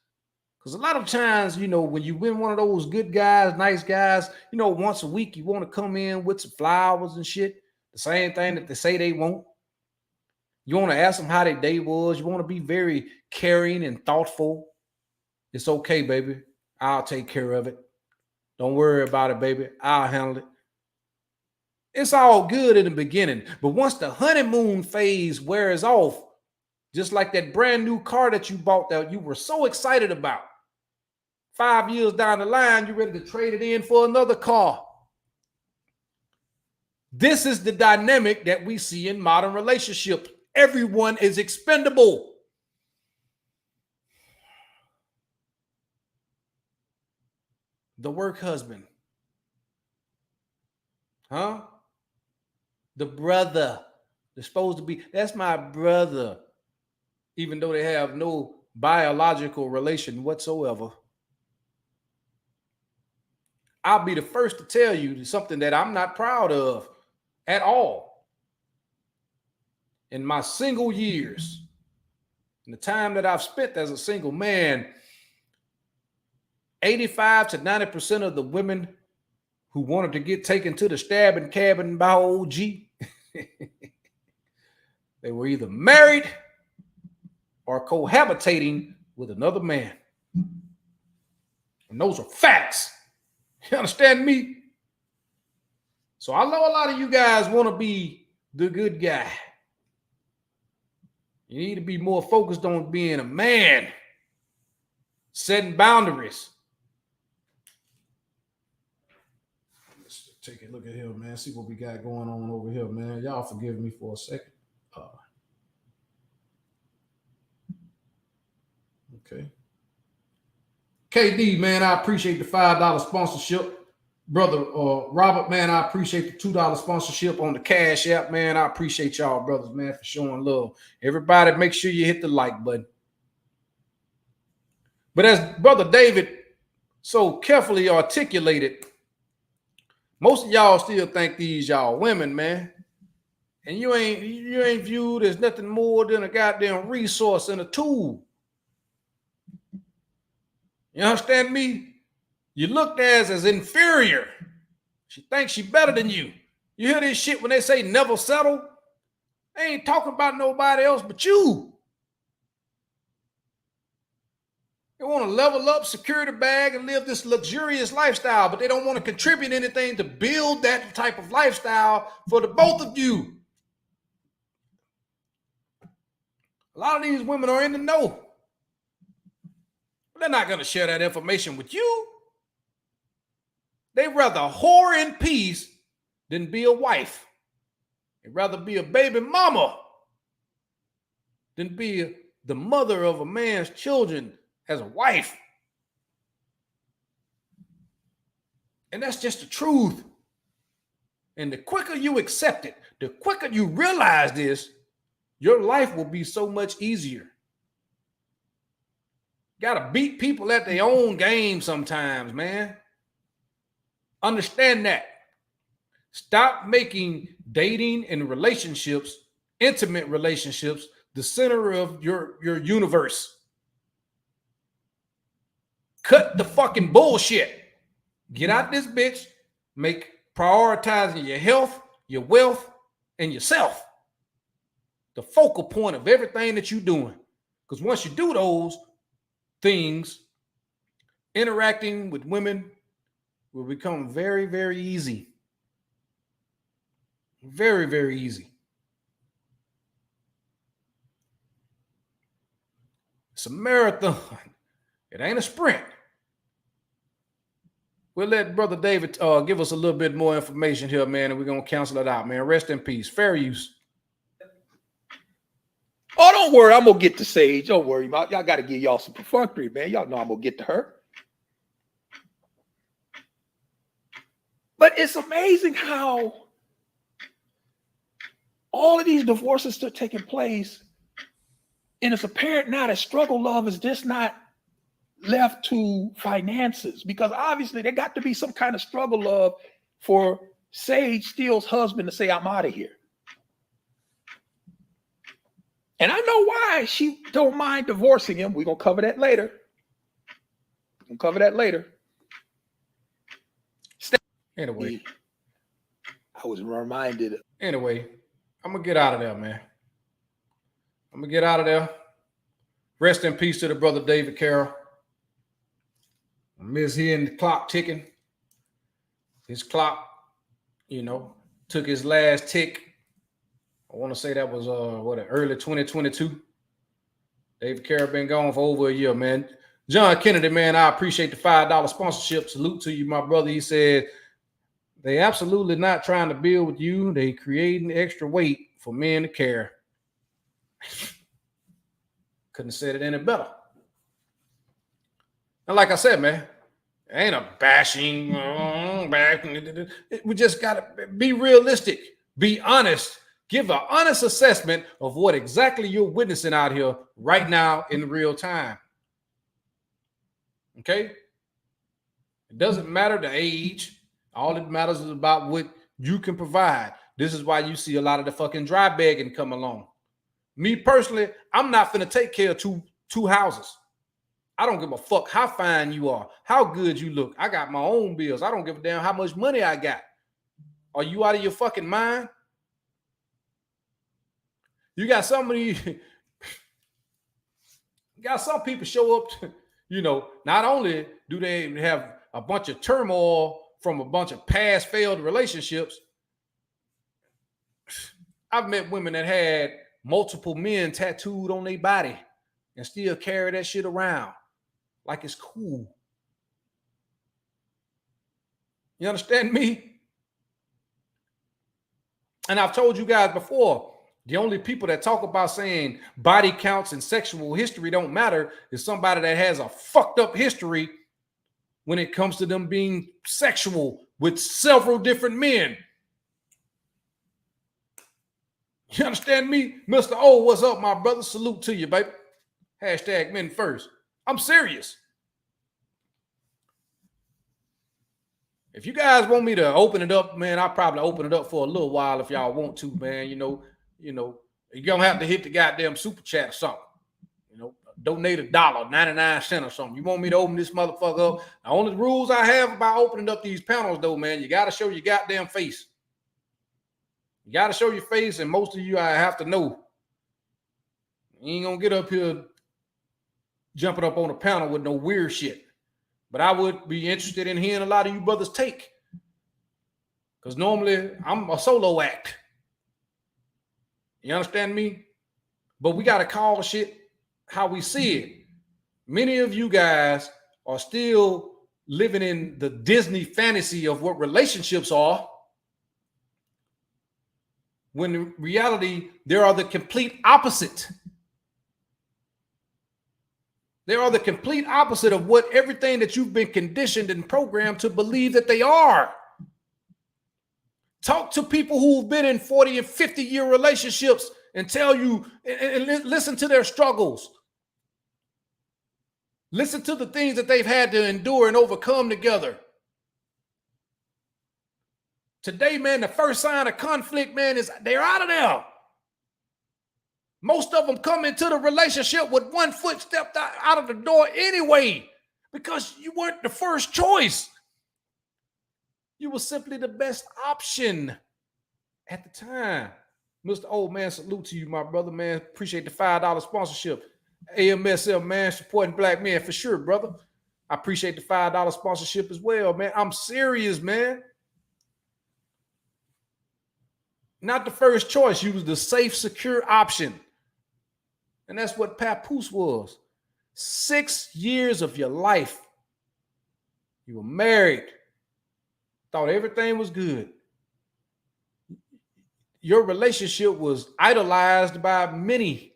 Because a lot of times, you know, when you've been one of those good guys, nice guys, you know, once a week you want to come in with some flowers and shit. The same thing that they say they won't. You want to ask them how their day was. You want to be very caring and thoughtful. It's okay, baby. I'll take care of it. Don't worry about it, baby. I'll handle it. It's all good in the beginning. But once the honeymoon phase wears off, just like that brand new car that you bought that you were so excited about, 5 years down the line, you're ready to trade it in for another car. This is the dynamic that we see in modern relationships. Everyone is expendable. The work husband. Huh? The brother. They're supposed to be, that's my brother. Even though they have no biological relation whatsoever. I'll be the first to tell you something that I'm not proud of at all. In my single years, in the time that I've spent as a single man, 85 to 90% of the women who wanted to get taken to the stabbing cabin by OG, they were either married or cohabitating with another man. And those are facts. You understand me? So I know a lot of you guys want to be the good guy. You need to be more focused on being a man, setting boundaries. Let's take a look at here, man. See what we got going on over here, man. Y'all forgive me for a second. Okay. KD, man, I appreciate the $5 sponsorship. Brother Robert, man, I appreciate the $2 sponsorship on the Cash App, man. I appreciate y'all, brothers, man, for showing love. Everybody, make sure you hit the like button. But as Brother David so carefully articulated, most of y'all still think these y'all women, man. And you ain't viewed as nothing more than a goddamn resource and a tool. You understand me? You looked as inferior. She thinks she better than you. You hear this shit when they say never settle? They ain't talking about nobody else but you. They want to level up, secure the bag, and live this luxurious lifestyle, but they don't want to contribute anything to build that type of lifestyle for the both of you. A lot of these women are in the know. But they're not going to share that information with you. They'd rather whore in peace than be a wife. They'd rather be a baby mama than be the mother of a man's children as a wife. And that's just the truth. And the quicker you accept it, the quicker you realize this, your life will be so much easier. Got to beat people at their own game sometimes, man. Understand that. Stop making dating and relationships, intimate relationships, the center of your universe. Cut the fucking bullshit. Get out this bitch. Make prioritizing your health, your wealth, and yourself the focal point of everything that you're doing. Because once you do those things, interacting with women will become very, very easy. Very, very easy. It's a marathon. It ain't a sprint. We'll let Brother David give us a little bit more information here, man, and we're going to cancel it out, man. Rest in peace. Fair use. Oh, don't worry. I'm going to get to Sage. Don't worry. Y'all got to give y'all some perfunctory, man. Y'all know I'm going to get to her. But it's amazing how all of these divorces still taking place. And it's apparent now that struggle love is just not left to finances, because obviously there got to be some kind of struggle love for Sage Steele's husband to say, I'm out of here. And I know why she don't mind divorcing him. We're going to cover that later. Anyway, I was reminded. Anyway, I'm going to get out of there, man. I'm going to get out of there. Rest in peace to the brother David Carroll. I miss hearing the clock ticking. His clock, took his last tick. I want to say that was early 2022. David Carroll been gone for over a year, man. John Kennedy, man, I appreciate the $5 sponsorship. Salute to you, my brother. He said, they absolutely not trying to build with you. They creating extra weight for men to carry. Couldn't have said it any better. And like I said, man, it ain't a bashing. We just got to be realistic, be honest, give an honest assessment of what exactly you're witnessing out here right now in real time. Okay? It doesn't matter the age. All it matters is about what you can provide. This is why you see a lot of the fucking dry begging come along. Me personally, I'm not finna take care of two houses. I don't give a fuck how fine you are, how good you look. I got my own bills. I don't give a damn how much money I got. Are you out of your fucking mind? You got some people show up to, not only do they have a bunch of turmoil from a bunch of past failed relationships. I've met women that had multiple men tattooed on their body and still carry that shit around like it's cool. You understand me? And I've told you guys before, the only people that talk about saying body counts and sexual history don't matter is somebody that has a fucked up history when it comes to them being sexual with several different men. You understand me? Mr. O, what's up, my brother? Salute to you, baby. Hashtag men first. I'm serious. If you guys want me to open it up, man, I'll probably open it up for a little while if y'all want to, man. You're gonna have to hit the goddamn super chat or something. Donate $1, 99 cents or something. You want me to open this motherfucker up? The only rules I have about opening up these panels, though, man, you got to show your goddamn face. You got to show your face, and most of you I have to know. You ain't gonna get up here jumping up on a panel with no weird shit. But I would be interested in hearing a lot of you brothers take. Because normally I'm a solo act. You understand me? But we got to call shit how we see it. Many of you guys are still living in the Disney fantasy of what relationships are, when in reality, they are the complete opposite. They are the complete opposite of what everything that you've been conditioned and programmed to believe that they are. Talk to people who've been in 40 and 50-year relationships and tell you, and listen to their struggles. Listen to the things that they've had to endure and overcome together. Today, man, the first sign of conflict, man, is they're out of there. Most of them come into the relationship with one foot stepped out of the door anyway, because you weren't the first choice. You were simply the best option at the time. Mr. Old Man, salute to you, my brother, man. Appreciate the $5 sponsorship. AMSL, man, supporting black men for sure, brother. I appreciate the $5 sponsorship as well, man. I'm serious, man. Not the first choice. You was the safe, secure option. And that's what Papoose was. 6 years of your life. You were married. Thought everything was good. Your relationship was idolized by many.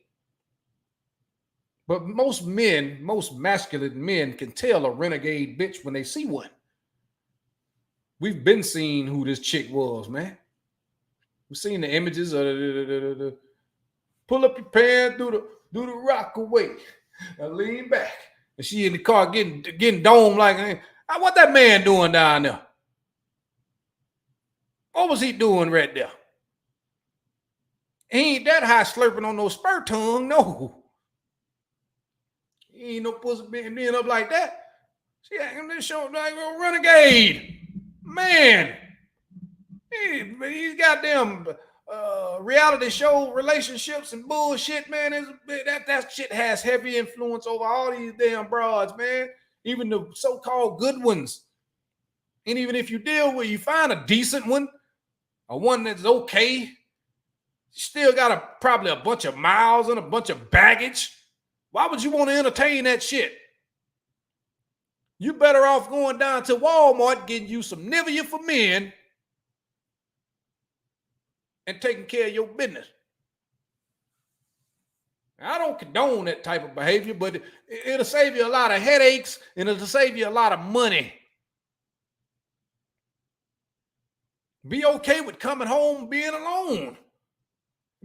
But most men, most masculine men can tell a renegade bitch when they see one. We've been seeing who this chick was, man. We've seen the images of the pull up your pants, do the rock away, and lean back. And she in the car getting domed like, hey, what that man doing down there? What was he doing right there? He ain't that high slurping on no spur tongue, no. He ain't no pussy being up like that. She acting this show like a renegade. Man. These goddamn reality show relationships and bullshit, man. That shit has heavy influence over all these damn broads, man. Even the so-called good ones. And even if you deal with, you find a decent one, or one that's okay, you still got probably a bunch of miles and a bunch of baggage. Why would you want to entertain that shit? You better off going down to Walmart, getting you some Nivea for men, and taking care of your business. I don't condone that type of behavior, but it'll save you a lot of headaches and it'll save you a lot of money. Be okay with coming home being alone.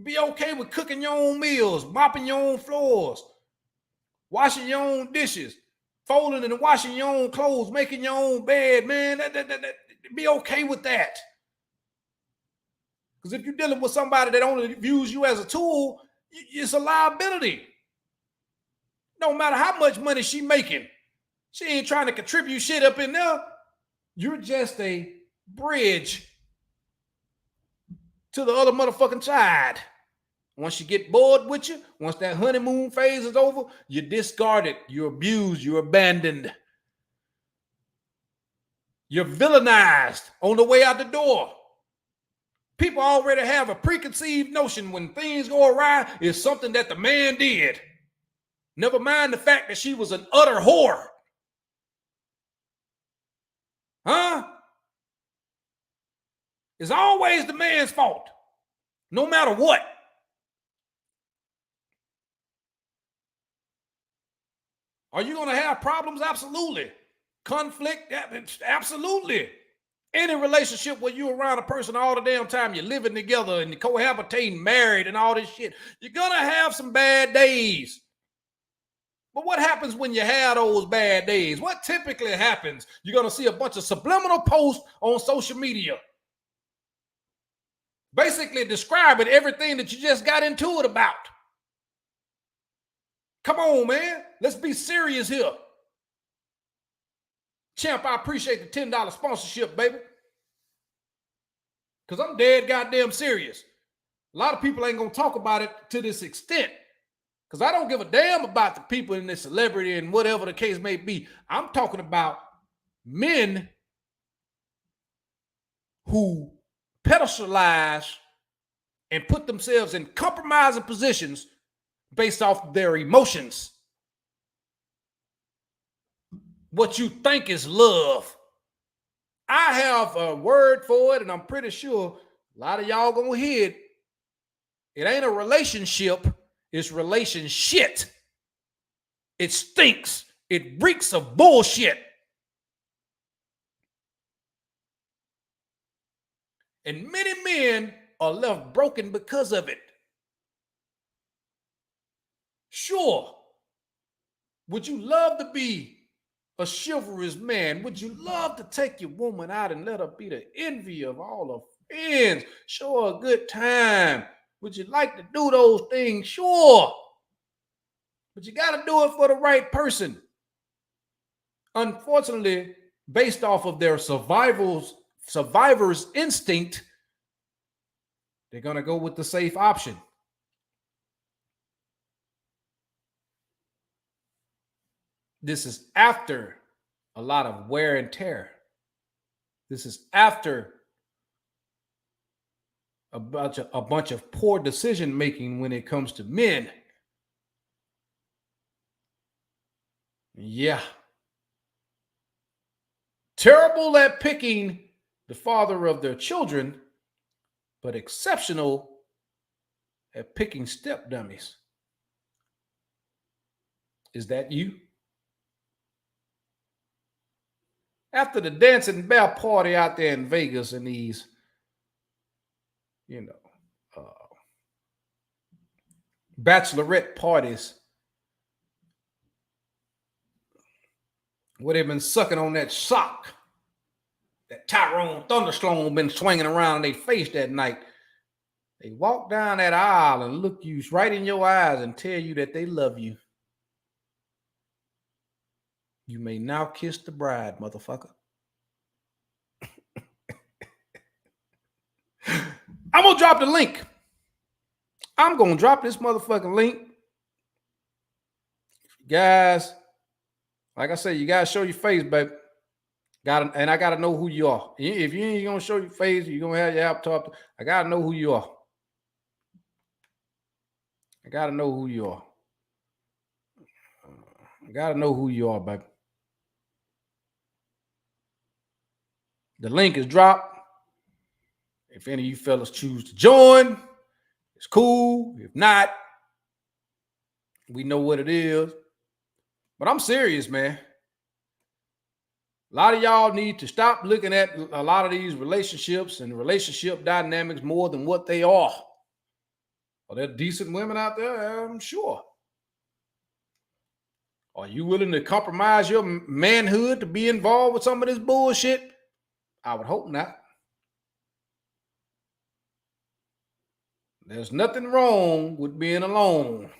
Be okay with cooking your own meals, mopping your own floors, washing your own dishes, folding and washing your own clothes, making your own bed, man. Be okay with that. Because if you're dealing with somebody that only views you as a tool, it's a liability. No matter how much money she's making, she ain't trying to contribute shit up in there. You're just a bridge to the other motherfucking side. Once you get bored with you, once that honeymoon phase is over, you're discarded, you're abused, you're abandoned. You're villainized on the way out the door. People already have a preconceived notion when things go awry is something that the man did. Never mind the fact that she was an utter whore. Huh? It's always the man's fault, no matter what. Are you going to have problems? Absolutely. Conflict? Absolutely. Any relationship where you're around a person all the damn time, you're living together and you're cohabitating, married and all this shit, you're going to have some bad days. But what happens when you have those bad days? What typically happens? You're going to see a bunch of subliminal posts on social media, basically describing everything that you just got into it about. Come on, man. Let's be serious here. Champ, I appreciate the $10 sponsorship, baby. Because I'm dead goddamn serious. A lot of people ain't going to talk about it to this extent. Because I don't give a damn about the people in this celebrity and whatever the case may be. I'm talking about men who pedestalize and put themselves in compromising positions based off their emotions. What you think is love. I have a word for it, and I'm pretty sure a lot of y'all gonna hear it. It ain't a relationship, it's relationship. It stinks. It reeks of bullshit. And many men are left broken because of it. Sure. Would you love to be a chivalrous man? Would you love to take your woman out and let her be the envy of all her friends? Show her a good time. Would you like to do those things? Sure. But you got to do it for the right person. Unfortunately, based off of their survivor's instinct, they're going to go with the safe option. This is after a lot of wear and tear. This is after a bunch of poor decision making when it comes to men. Yeah. Terrible at picking the father of their children, but exceptional at picking step dummies. Is that you? After the dancing bell party out there in Vegas and these, bachelorette parties where they've been sucking on that sock that Tyrone Thunderstorm been swinging around in their face that night. They walk down that aisle and look you right in your eyes and tell you that they love you. You may now kiss the bride, motherfucker. I'm going to drop the link. I'm going to drop this motherfucking link. Guys, like I said, you got to show your face, baby. And I got to know who you are. If you ain't going to show your face, you're going to have your laptop. I got to know who you are. I got to know who you are. I got to know who you are, baby. The link is dropped. If any of you fellas choose to join, it's cool. If not, we know what it is. But I'm serious, man. A lot of y'all need to stop looking at a lot of these relationships and relationship dynamics more than what they are. Are there decent women out there? I'm sure. Are you willing to compromise your manhood to be involved with some of this bullshit? I would hope not. There's nothing wrong with being alone.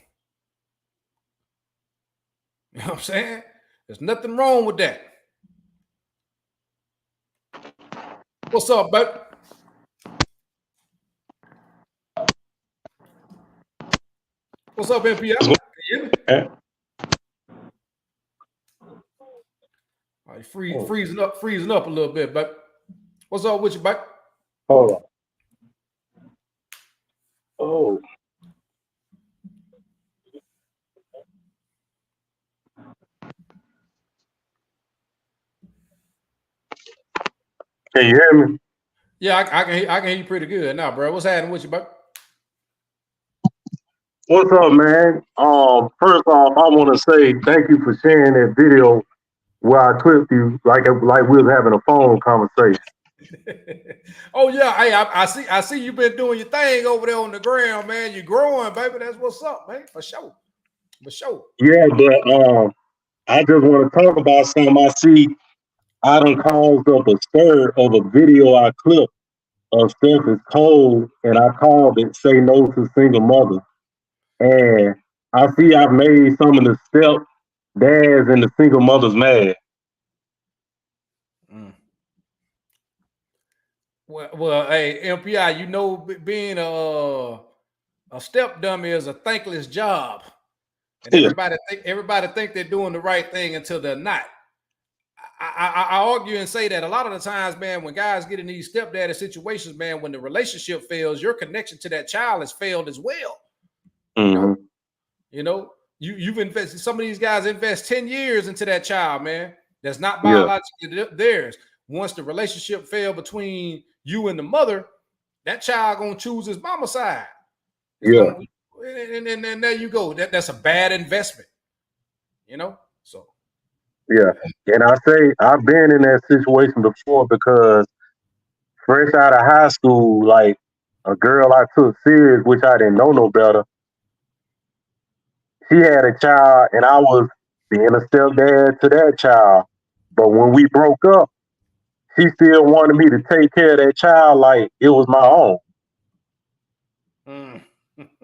You know what I'm saying? There's nothing wrong with that. What's up, babe? What's up, MPI? Can you hear me? All right, freezing up a little bit, babe. What's up with you, babe? Hold on. Oh. Can you hear me? Yeah, I can hear you pretty good now, bro. What's happening with you, babe? What's up, man? First off, I want to say thank you for sharing that video where I clipped you like we was having a phone conversation. Oh yeah, hey, I see you've been doing your thing over there on the ground, man. You're growing, baby. That's what's up, man. For sure. For sure. Yeah, but I just want to talk about something I see. I done caused up a stir of a video I clipped of Steph is cold, and I called it "Say No to Single Mothers." And I see I've made some of the step dads and the single mothers mad. Well, hey, MPI, you know, being a step dummy is a thankless job, and everybody think they're doing the right thing until they're not. I argue and say that a lot of the times, man, when guys get in these stepdaddy situations, man, when the relationship fails, your connection to that child has failed as well. Mm-hmm. You've invested. Some of these guys invest 10 years into that child, man. That's not biologically theirs. Once the relationship failed between you and the mother, that child gonna choose his mama side. And there you go. That's a bad investment. So. Yeah, and I say I've been in that situation before because fresh out of high school, like a girl I took serious, which I didn't know no better. She had a child, and I was being a stepdad to that child. But when we broke up, she still wanted me to take care of that child like it was my own.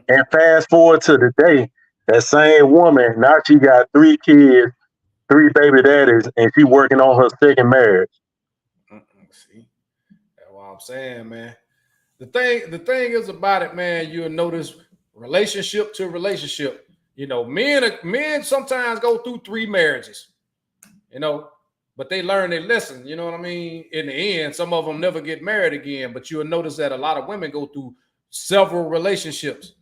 And fast forward to today, that same woman, now she got 3 kids, 3 baby daddies, and she working on her second marriage. See, that's what I'm saying, man. The thing is about it, man. You'll notice relationship to relationship. You know, men sometimes go through 3 marriages, you know, but they learn their lesson. You know what I mean? In the end, some of them never get married again, but you'll notice that a lot of women go through several relationships.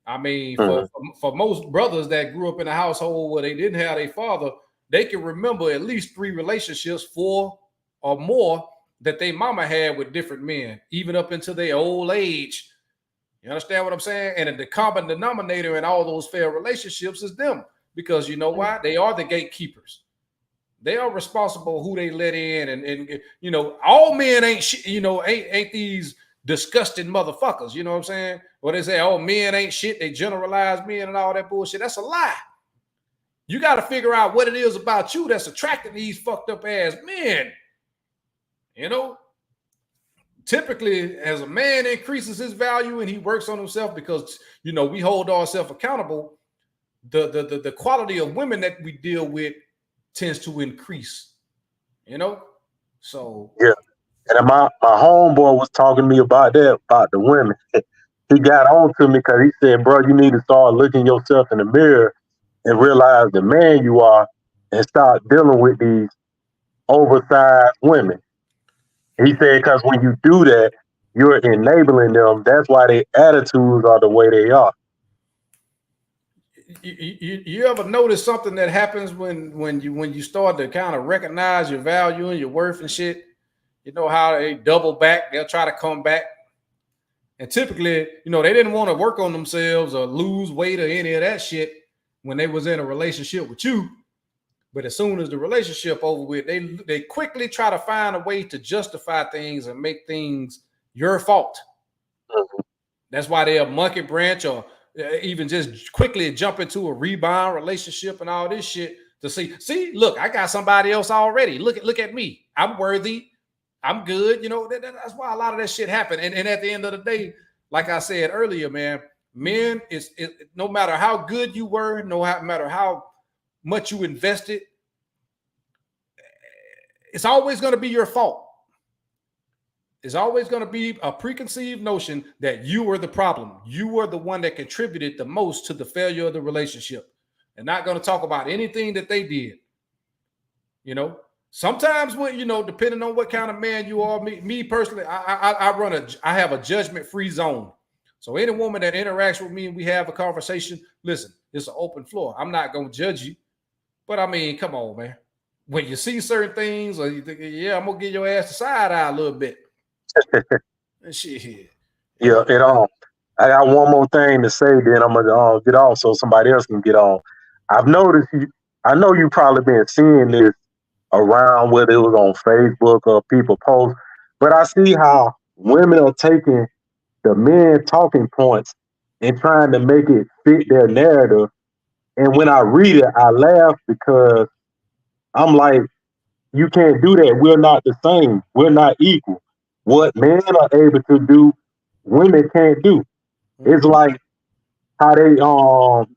I mean, for most brothers that grew up in a household where they didn't have a father, they can remember at least 3 relationships, 4 or more, that they mama had with different men, even up into their old age. You understand what I'm saying? And the common denominator in all those failed relationships is them, because you know why? They are the gatekeepers. They are responsible who they let in, and you know, all men ain't ain't these disgusting motherfuckers. You know what I'm saying? Or they say, oh, men ain't shit. They generalize men and all that bullshit. That's a lie. You got to figure out what it is about you that's attracting these fucked up ass men. You know, typically as a man increases his value and he works on himself, because, you know, we hold ourselves accountable, the quality of women that we deal with tends to increase, you know? So yeah. And my homeboy was talking to me about that, about the women. He got on to me because he said, bro, you need to start looking yourself in the mirror and realize the man you are and start dealing with these oversized women. He said, because when you do that, you're enabling them. That's why their attitudes are the way they are. You ever notice something that happens when you start to kind of recognize your value and your worth and shit? You know how they double back, they'll try to come back. And typically, you know, they didn't want to work on themselves or lose weight or any of that shit when they was in a relationship with you. But as soon as the relationship over with, they quickly try to find a way to justify things and make things your fault. That's why they're a monkey branch, or even just quickly jump into a rebound relationship and all this shit to see, look, I got somebody else already. Look at me. I'm worthy. I'm good. You know, that's why a lot of that shit happened. And at the end of the day, like I said earlier, man, men is no matter how good you were, no matter how much you invested, it's always going to be your fault. It's always going to be a preconceived notion that you were the problem. You were the one that contributed the most to the failure of the relationship, and not going to talk about anything that they did. You know, sometimes when, you know, depending on what kind of man you are, me personally, I have a judgment-free zone. So any woman that interacts with me and we have a conversation, listen, it's an open floor. I'm not going to judge you, but I mean, come on, man. When you see certain things, or you think, yeah, I'm gonna give your ass a side eye a little bit. Shit. Yeah, I got one more thing to say, then I'm gonna get off so somebody else can get on. I've noticed I know you probably been seeing this around, whether it was on Facebook or people post, but I see how women are taking the men talking points and trying to make it fit their narrative. And when I read it, I laugh because I'm like, you can't do that. We're not the same. We're not equal. What men are able to do, women can't do. It's like how they talking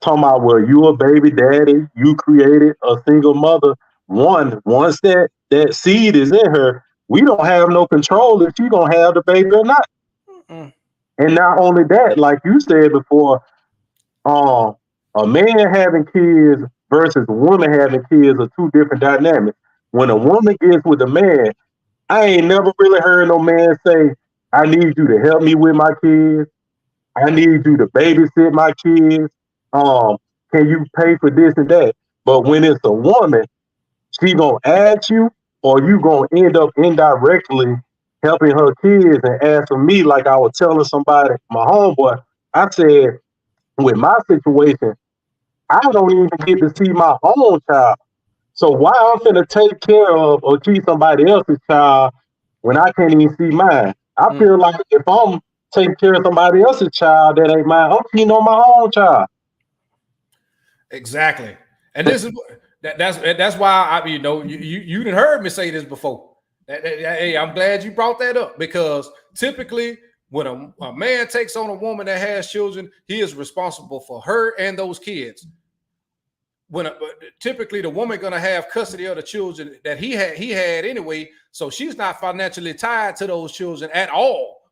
about, well, you a baby daddy, you created a single mother. Once that seed is in her, we don't have no control if she gonna have the baby or not. And not only that, like you said before, a man having kids versus a woman having kids are 2 different dynamics. When a woman gets with a man, I ain't never really heard no man say, I need you to help me with my kids. I need you to babysit my kids. Can you pay for this and that? But when it's a woman, she gonna ask you, or you gonna end up indirectly helping her kids. And as for me, like I was telling somebody, my homeboy, I said, with my situation, I don't even get to see my own child. So why I'm finna take care of or keep somebody else's child when I can't even see mine? I feel like if I'm taking care of somebody else's child that ain't mine, I'm cheating on my own child. Exactly. And this is that's why you didn't heard me say this before. Hey, I'm glad you brought that up, because typically when a man takes on a woman that has children, he is responsible for her and those kids. Typically the woman gonna have custody of the children that he had anyway, so she's not financially tied to those children at all.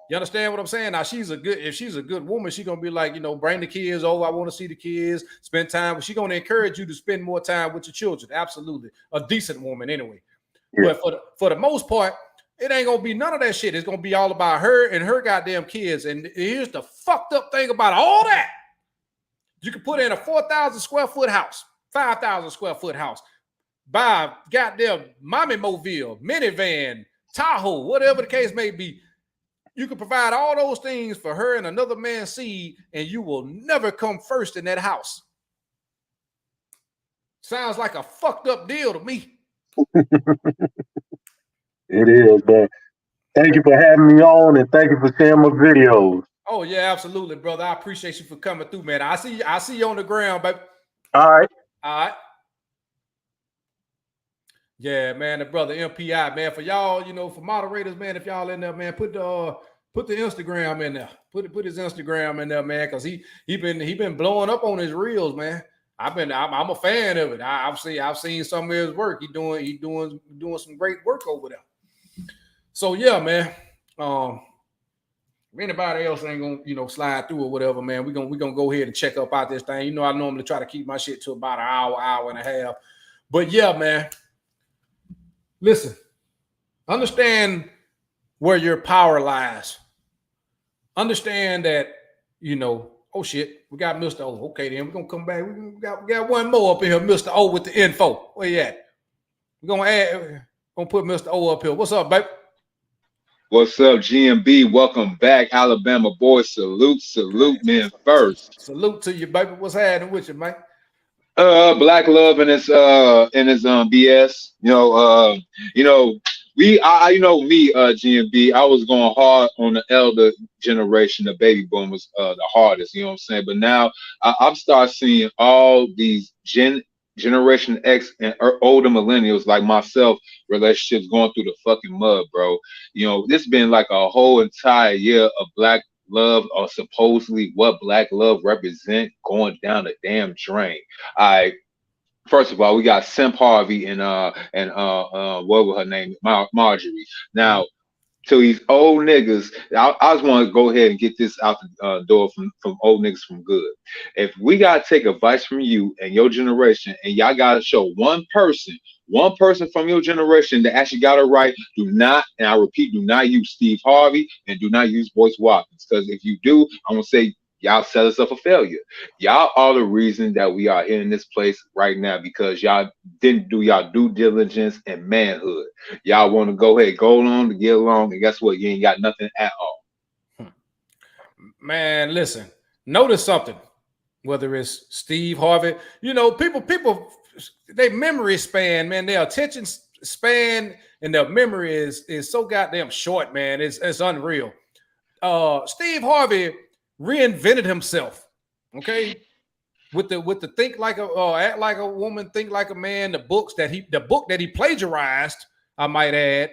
You understand what I'm saying? Now if she's a good woman, she's gonna be like, you know, bring the kids over. I want to see the kids, spend time. She's gonna encourage you to spend more time with your children. Absolutely, a decent woman anyway. Yeah. But for the most part, it ain't gonna be none of that shit. It's gonna be all about her and her goddamn kids. And here's the fucked up thing about all that: you can put in a 4,000 square foot house, 5,000 square foot house, buy a goddamn mommy mobile, minivan, Tahoe, whatever the case may be. You can provide all those things for her and another man's seed, and you will never come first in that house. Sounds like a fucked up deal to me. It is, man. Thank you for having me on, and thank you for sharing my videos. Oh yeah, absolutely, brother. I appreciate you for coming through, man. I see you on the ground, baby. All right. All right. Yeah, man, the brother MPI, man. For y'all, you know, for moderators, man, if y'all in there, man, put the Instagram in there. Put his Instagram in there, man, because he been blowing up on his reels, man. I'm a fan of it. I've seen some of his work. He doing some great work over there. So yeah, man. If anybody else ain't gonna, you know, slide through or whatever, man, we gonna go ahead and check up out this thing. You know, I normally try to keep my shit to about an hour and a half. But yeah, man. Listen, understand where your power lies. Understand that, you know, oh shit, we got Mr. O. Okay, then we're gonna come back. We got one more up in here, Mr. O with the info. Where you at? We're gonna put Mr. O up here. What's up, baby? What's up, GMB? Welcome back, Alabama boys. Salute, man. First, salute to you, baby. What's happening with you, man? Black love and his BS. GMB. I was going hard on the elder generation, the baby boomers, the hardest. You know what I'm saying? But now I'm starting seeing all these Generation X and older millennials like myself, relationships going through the fucking mud, bro. You know, this been like a whole entire year of black love, or supposedly what black love represent, going down the damn drain. First of all, we got Simp Harvey and what was her name? Marjorie. Now, to these old niggas, I just want to go ahead and get this out the door from old niggas from good. If we gotta take advice from you and your generation, and y'all gotta show one person from your generation that actually got it right, do not, and I repeat, do not use Steve Harvey and do not use Boyce Watkins. Because if you do, I'm gonna say y'all set us up for failure. Y'all are the reason that we are here in this place right now, because y'all didn't do y'all due diligence and manhood. Y'all want to go ahead, go along to get along, and guess what? You ain't got nothing at all. Man, listen, notice something. Whether it's Steve Harvey, you know, people, their memory span, man, their attention span and their memory is so goddamn short, man. It's unreal. Steve Harvey reinvented himself, okay, with the think like a act like a woman, think like a man. The book that he plagiarized, I might add,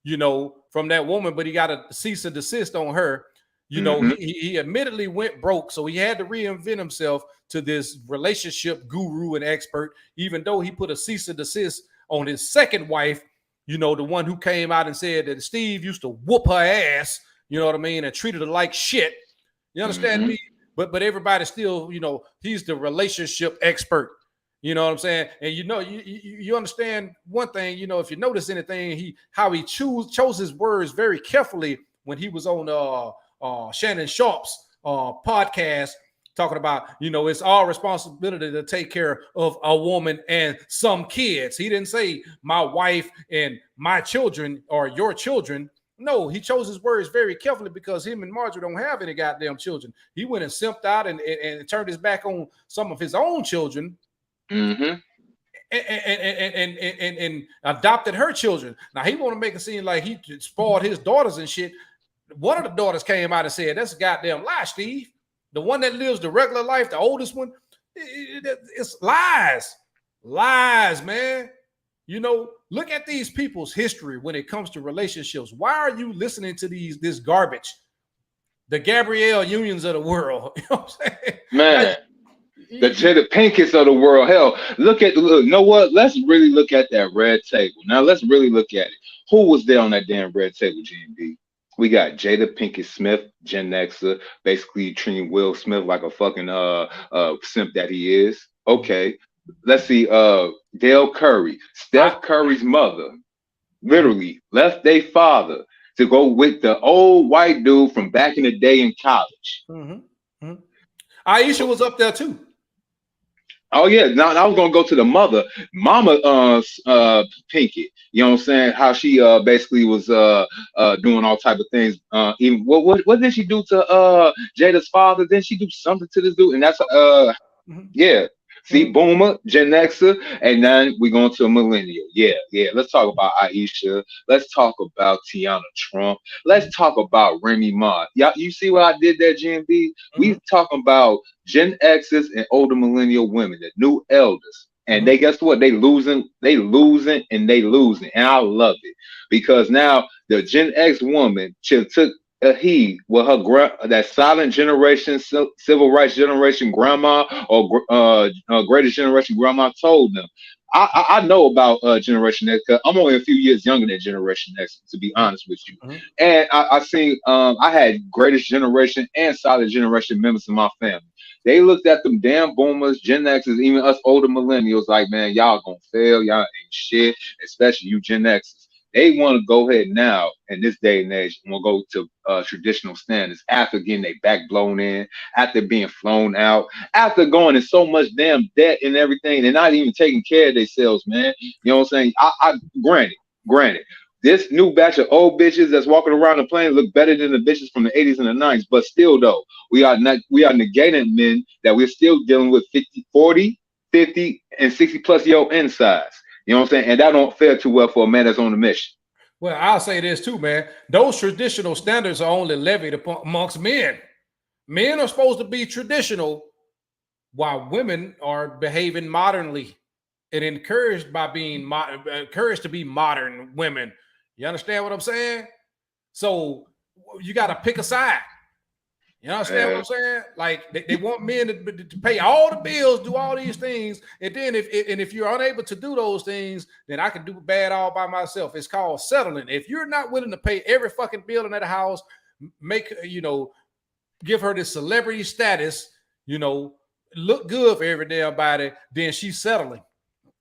you know, from that woman, but he got a cease and desist on her. You know, he admittedly went broke, so he had to reinvent himself to this relationship guru and expert, even though he put a cease and desist on his second wife, you know, the one who came out and said that Steve used to whoop her ass, you know what I mean, and treated her like shit. You understand me? But everybody still, you know, he's the relationship expert. You know what I'm saying? And you know, you understand one thing, you know, if you notice anything, how he chose his words very carefully when he was on Shannon Sharp's podcast, talking about, you know, it's our responsibility to take care of a woman and some kids. He didn't say my wife and my children or your children. No, he chose his words very carefully, because him and Marjorie don't have any goddamn children. He went and simped out and turned his back on some of his own children, and adopted her children. Now he want to make it seem like he spoiled his daughters and shit. One of the daughters came out and said, "That's a goddamn lie, Steve. The one that lives the regular life, the oldest one, it's lies, man." You know, look at these people's history when it comes to relationships. Why are you listening to this garbage? The Gabrielle Unions of the world. You know what I'm saying? Man, the Jada Pinkett's of the world. Hell, look, you know what? Let's really look at that red table. Now, let's really look at it. Who was there on that damn red table, GMB? We got Jada Pinkett Smith, Gen Xer, basically treating Will Smith like a fucking simp that he is. Mhm. Okay. Let's see, Dale Curry, I Steph Curry's mother, mhm, literally left their father to go with the old white dude from back in the day in college. mhm, mhm. Aisha was up there too. Oh yeah, now I was gonna go to the mother, Mama Pinkett. You know what I'm saying? How she basically was doing all type of things. Even what did she do to Jada's father? Didn't she do something to this dude? And that's Mhm, yeah. See, mhm, Boomer, Gen Xer, and then we're going to a millennial. Yeah, yeah. Let's talk about Aisha. Let's talk about Tiana Trump. mhm, Let's talk about Remy Ma. Yeah, you see what I did there, GMB? mhm, We talking about Gen X's and older millennial women, the new elders. And mhm. they guess what? They losing, and they losing. And I love it because now the Gen X woman took he well that silent generation civil rights generation grandma or greatest generation grandma told them. I know about Generation X because I'm only a few years younger than Generation X, to be honest with you. Mhm. And I seen I had greatest generation and silent generation members in my family. They looked at them damn boomers, Gen X's, even us older millennials, like, man, y'all gonna fail, y'all ain't shit, especially you Gen X's. They want to go ahead now in this day and age and will go to traditional standards after getting their back blown in, after being flown out, after going in so much damn debt and everything, and not even taking care of themselves, man. You know what I'm saying? I granted, this new batch of old bitches that's walking around the plane look better than the bitches from the 80s and the 90s, but still though, we are negating men that we're still dealing with 50, 40, 50, and 60 plus year old insides. You know what I'm saying? And that don't fare too well for a man that's on a mission. Well, I'll say this too, man. Those traditional standards are only levied upon amongst men. Men are supposed to be traditional, while women are behaving modernly and encouraged by being encouraged to be modern women. You understand what I'm saying? So you got to pick a side. You understand what Uh, I'm saying? Like they want men to pay all the bills, do all these things, and then if you're unable to do those things, then I can do bad all by myself. It's called settling. If you're not willing to pay every fucking bill in that house, make give her this celebrity status, look good for every damn body, then she's settling.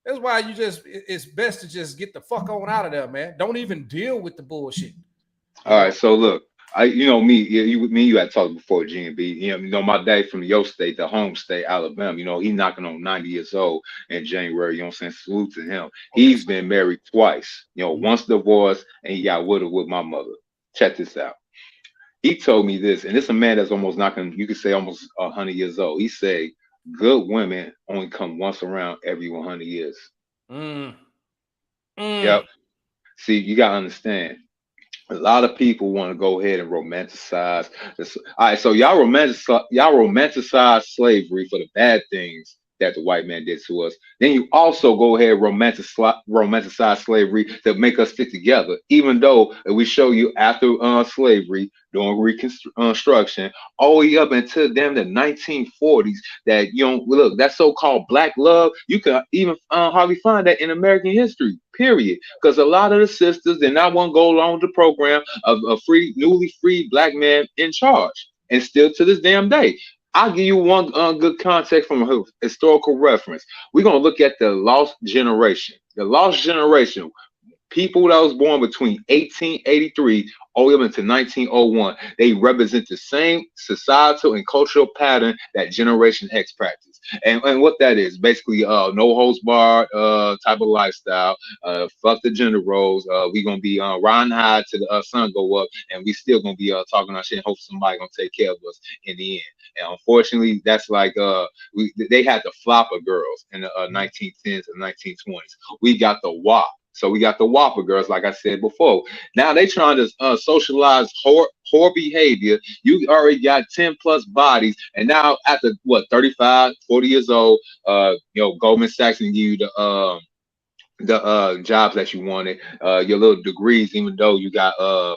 That's why it's best to just get the fuck on out of there, man. Don't even deal with the bullshit. You all know. right, so look, me, you had talked before, GMB. My dad from your state, the home state, Alabama. He's knocking on 90 years old in January. You know what I'm saying? Salute to him. Oh yes. He's been married twice. Mhm. Once divorced, and he got widowed with my mother. Check this out. He told me this, and this is a man that's almost knocking, you could say almost 100 years old. He said, good women only come once around every 100 years. Mm. Mm. Yep. See, you gotta understand. A lot of people want to go ahead and romanticize this. All right, so y'all romanticize slavery for the bad things that the white man did to us. Then you also go ahead and romanticize slavery to make us stick together. Even though we show you after slavery during Reconstruction, all the way up until damn the 1940s, that look that so-called black love. You can even hardly find that in American history. Period. Because a lot of the sisters did not want to go along with the program of a newly freed black man in charge, and still to this damn day. I'll give you one good context from a historical reference. We're gonna look at the lost generation. The lost generation, people that was born between 1883 all the way up into 1901, they represent the same societal and cultural pattern that Generation X practice. And what that is, basically no holds barred type of lifestyle, fuck the gender roles, we gonna be riding high till the sun go up, and we still gonna be talking our shit and hope somebody gonna take care of us in the end. And unfortunately, that's like they had the flopper girls in the 1910s and 1920s. We got the WAP. So we got the Whopper girls, like I said before. Now they trying to socialize whore behavior. You already got 10 plus bodies. And now after what, 35, 40 years old, Goldman Sachs can give you the jobs that you wanted, your little degrees, even though you got a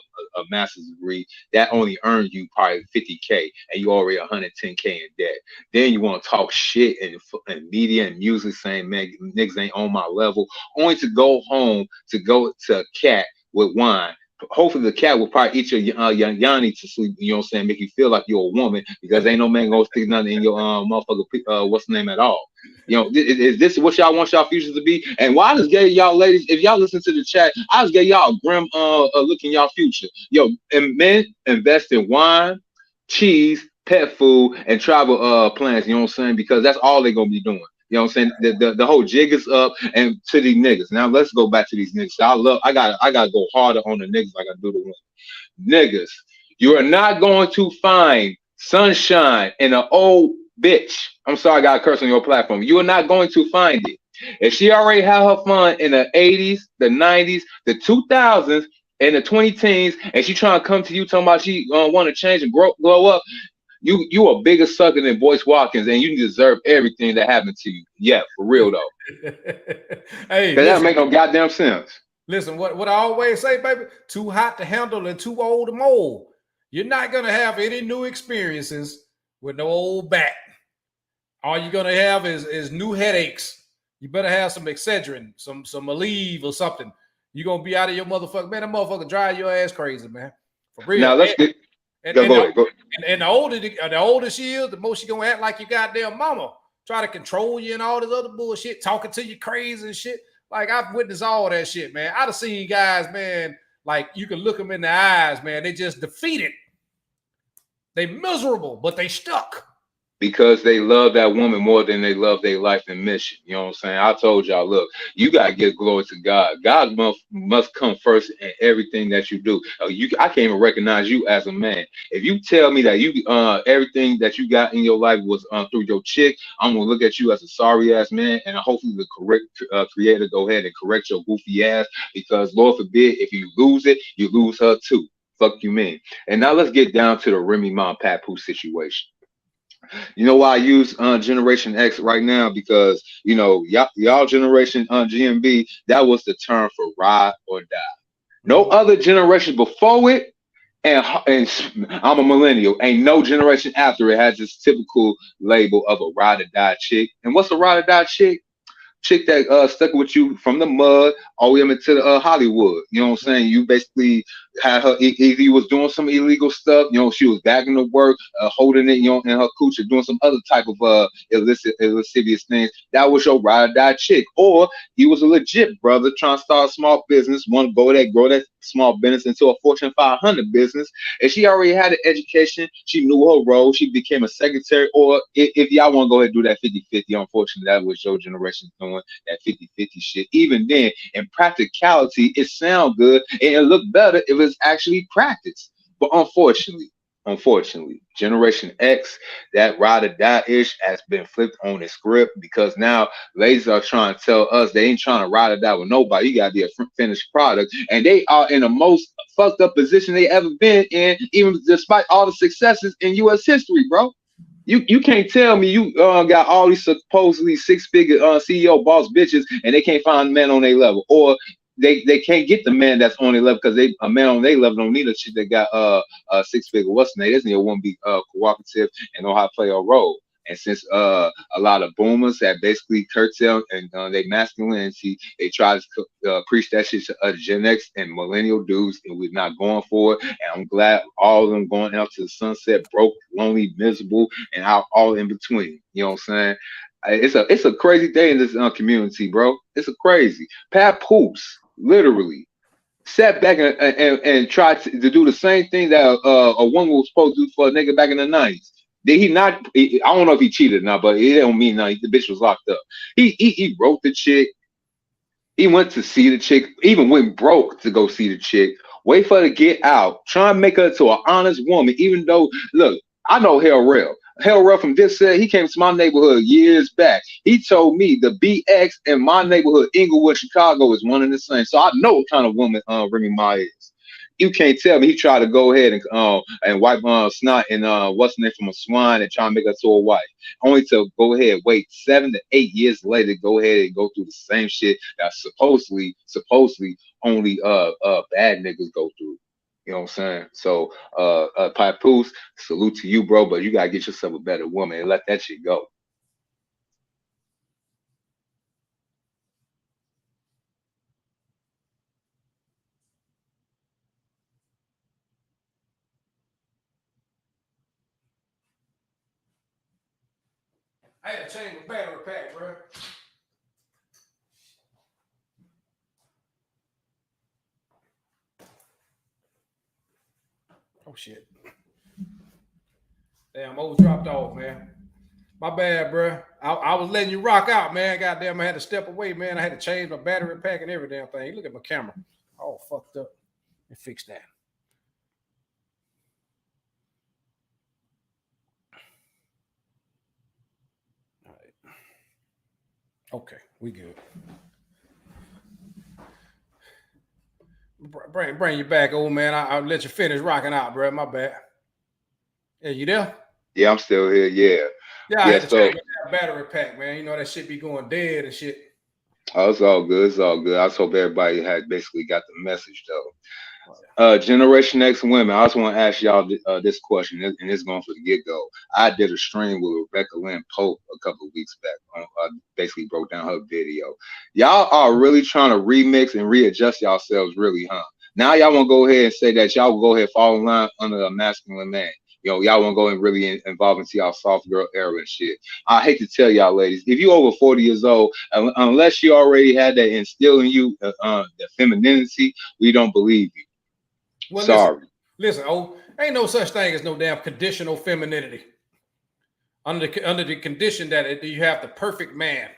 master's degree, that only earned you probably 50K, and you already 110K in debt. Then you want to talk shit and media and music, saying, man, niggas ain't on my level, only to go home to go to a cat with wine, hopefully the cat will probably eat your yanni to sleep. You know what I'm saying? Make you feel like you're a woman because ain't no man gonna stick nothing in your motherfucker what's the name at all. You know, is this what y'all want y'all futures to be? And why I just gave y'all ladies, if y'all listen to the chat, I just gave y'all a grim look in y'all future. Yo, and men invest in wine, cheese, pet food, and travel plans. You know what I'm saying? Because that's all they're gonna be doing. You know what I'm saying? The whole jig is up, and to these niggas. Now let's go back to these niggas. I gotta go harder on the niggas like I do the women. Niggas, you are not going to find sunshine in an old bitch. I'm sorry, I got a curse on your platform. You are not going to find it. If she already had her fun in the 80s, the 90s, the 2000s, and the 20 teens, and she trying to come to you talking about she want to change and glow up, you a bigger sucker than Boyce Watkins, and you deserve everything that happened to you. Yeah, for real though. Hey, Cause that listen, make no goddamn sense. listen. What I always say, baby, too hot to handle and too old to mold. You're not gonna have any new experiences with no old back. All you're gonna have is new headaches. You better have some Excedrin, some Aleve or something. You're gonna be out of your motherfucker, man. That motherfucker drive your ass crazy, man. For real. Now let's get And go and, go the, ahead. Go. and the older she is, the more she gonna act like your goddamn mama. Try to control you and all this other bullshit, talking to you crazy and shit. Like I've witnessed all that shit, man. I've seen guys, man, like you can look them in the eyes, man. They just defeated. They miserable, but they stuck. Because they love that woman more than they love their life and mission. You know what I'm saying? I told y'all, look, you gotta give glory to God. God must come first in everything that you do. I can't even recognize you as a man. If you tell me that you everything that you got in your life was through your chick, I'm gonna look at you as a sorry ass man, and hopefully the correct creator go ahead and correct your goofy ass. Because Lord forbid, if you lose it, you lose her too. Fuck you mean? And now let's get down to the Remy Ma Papoose situation. You know why I use Generation X right now? Because you know y'all generation GMB, that was the term for ride or die. No other generation before it, and I'm a millennial. Ain't no generation after it has this typical label of a ride or die chick. And what's a ride or die chick? Chick that stuck with you from the mud all the way up into the Hollywood. You know what I'm saying? You basically had her either you was doing some illegal stuff, you know, she was back in the work, holding it, you know, in her coochie, doing some other type of lascivious things. That was your ride or die chick. Or he was a legit brother trying to start a small business, want to grow that small business into a Fortune 500 business. And she already had an education. She knew her role. She became a secretary. Or if y'all want to go ahead and do that 50-50, unfortunately, that was your generation doing that 50-50 shit. Even then, in practicality, it sound good and it looked better if it's actually practiced. But unfortunately, Generation X, that ride or die ish has been flipped on the script because now ladies are trying to tell us they ain't trying to ride or die with nobody. You gotta be a finished product, and they are in the most fucked up position they ever been in, even despite all the successes in U.S. history, bro. You can't tell me you got all these supposedly six-figure CEO boss bitches and they can't find men on their level, or they can't get the man that's on their level because a man on their level don't need a shit that got six-figure what's the name. This nigga won't be cooperative and know how to play a role. And since a lot of boomers have basically curtailed and their masculinity, they try to preach that shit to Gen X and millennial dudes, and we're not going for it. And I'm glad all of them going out to the sunset, broke, lonely, miserable, and all in between. You know what I'm saying? It's a crazy day in this community, bro. It's a crazy. Pat Poops literally sat back and tried to do the same thing that a woman was supposed to do for a nigga back in the 90s. Did he not? I don't know if he cheated or not, but it don't mean nothing. The bitch was locked up. He wrote the chick. He went to see the chick, even went broke to go see the chick. Wait for her to get out. Try and make her to an honest woman, even though, look, I know Hell Rel. Hell Rel from this set, he came to my neighborhood years back. He told me the BX in my neighborhood, Inglewood, Chicago, is one and the same. So I know what kind of woman Remy Ma is. You can't tell me he tried to go ahead and wipe snot and what's the name from a swine and try and make her to a wife, only to go ahead wait 7 to 8 years later, go ahead and go through the same shit that supposedly only bad niggas go through. You know what I'm saying? So Papoose, salute to you, bro, but you gotta get yourself a better woman and let that shit go. I had to change my battery pack, bro. Oh shit. Damn, O dropped off, man. My bad, bro. I was letting you rock out, man. Goddamn, I had to step away, man. I had to change my battery pack and every damn thing. Look at my camera. All fucked up. And fix that. All right. Okay, we good. Bring you back, old man. I'll let you finish rocking out, bro. My bad. Yeah, you there? Yeah, I'm still here. Yeah. Yeah, I Yeah, had to so change my battery pack, man. You know that shit be going dead and shit. it's all good. It's all good. I just hope everybody had basically got the message though. Generation X women. I just want to ask y'all this question, and it's going for the get go. I did a stream with Rebecca Lynn Pope a couple of weeks back. Basically broke down her video. Y'all are really trying to remix and readjust yourselves, really, huh? Now y'all want to go ahead and say that y'all will go ahead and fall in line under a masculine man. You know, y'all want to go and really involve into y'all soft girl era and shit. I hate to tell y'all, ladies, if you over 40 years old, unless you already had that instill in you, the femininity, we don't believe you. Well, Sorry. Listen, ain't no such thing as no damn conditional femininity. Under the condition that you have the perfect man,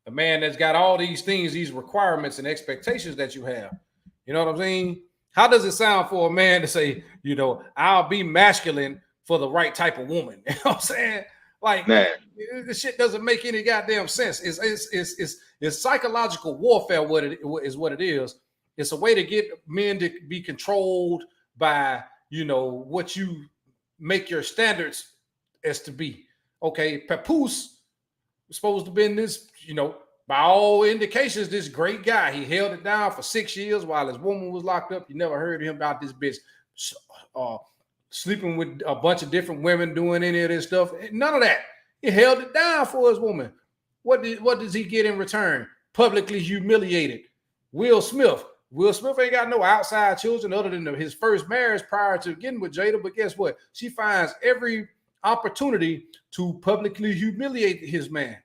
a man that's got all these things, these requirements and expectations that you have. You know what I'm saying? How does it sound for a man to say, you know, I'll be masculine for the right type of woman? You know what I'm saying? Like, man, this shit doesn't make any goddamn sense. It's psychological warfare. What it is. It's a way to get men to be controlled by, you know, what you make your standards as to be. Okay, Papoose was supposed to be in this, you know, by all indications, this great guy. He held it down for 6 years while his woman was locked up. You never heard him about this bitch sleeping with a bunch of different women, doing any of this stuff. None of that. He held it down for his woman. What does he get in return? Publicly humiliated. Will Smith ain't got no outside children other than his first marriage prior to getting with Jada. But guess what? She finds every opportunity to publicly humiliate his man.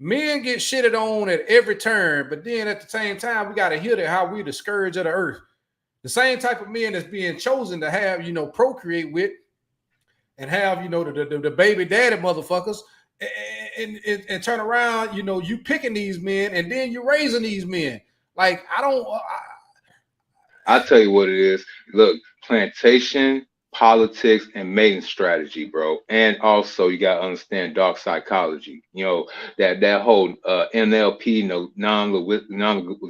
Men get shitted on at every turn, but then at the same time, we got to hear that how we the scourge of the earth. The same type of men that's being chosen to have, you know, procreate with and have, you know, the baby daddy motherfuckers and turn around, you know, you picking these men and then you raising these men. Like, I'll tell you what it is. Look, plantation, politics, and mating strategy, bro. And also you gotta understand dark psychology. You know, that whole NLP,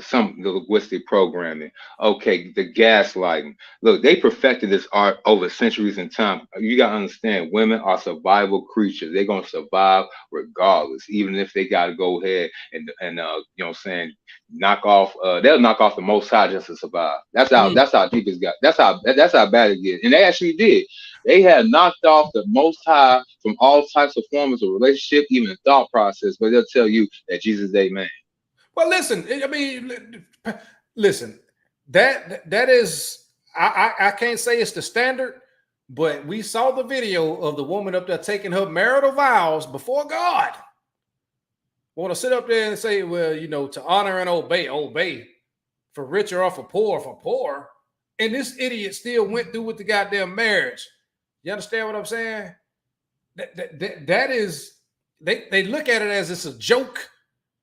some linguistic programming. Okay, the gaslighting. Look, they perfected this art over centuries in time. You gotta understand, women are survival creatures. They're gonna survive regardless, even if they gotta go ahead and you know what I'm saying, they'll knock off the Most High just to survive. That's how deep it's got. That's how bad it gets. And they actually did. They had knocked off the Most High from all types of forms of relationship, even thought process. But they'll tell you that Jesus is a man. Well, listen. I mean, listen. That is. I can't say it's the standard, but we saw the video of the woman up there taking her marital vows before God. Want to sit up there and say, well, you know, to honor and obey, for richer or for poor. And this idiot still went through with the goddamn marriage. You understand what I'm saying? That is, they look at it as it's a joke,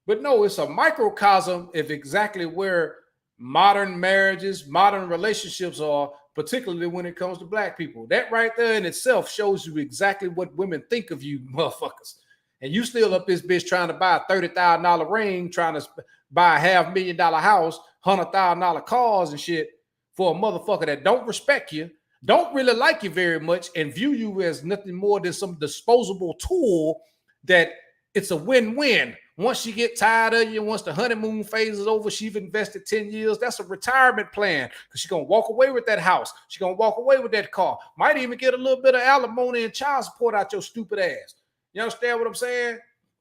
but no, it's a microcosm of exactly where modern marriages, modern relationships are, particularly when it comes to black people. That right there in itself shows you exactly what women think of you motherfuckers. And you still up this bitch trying to buy a $30,000 ring, trying to buy a $500,000 house, $100,000 cars and shit for a motherfucker that don't respect you, don't really like you very much, and view you as nothing more than some disposable tool that it's a win-win. Once she get tired of you, once the honeymoon phase is over, she's invested 10 years. That's a retirement plan because she's going to walk away with that house. She's going to walk away with that car. Might even get a little bit of alimony and child support out your stupid ass. You understand what I'm saying?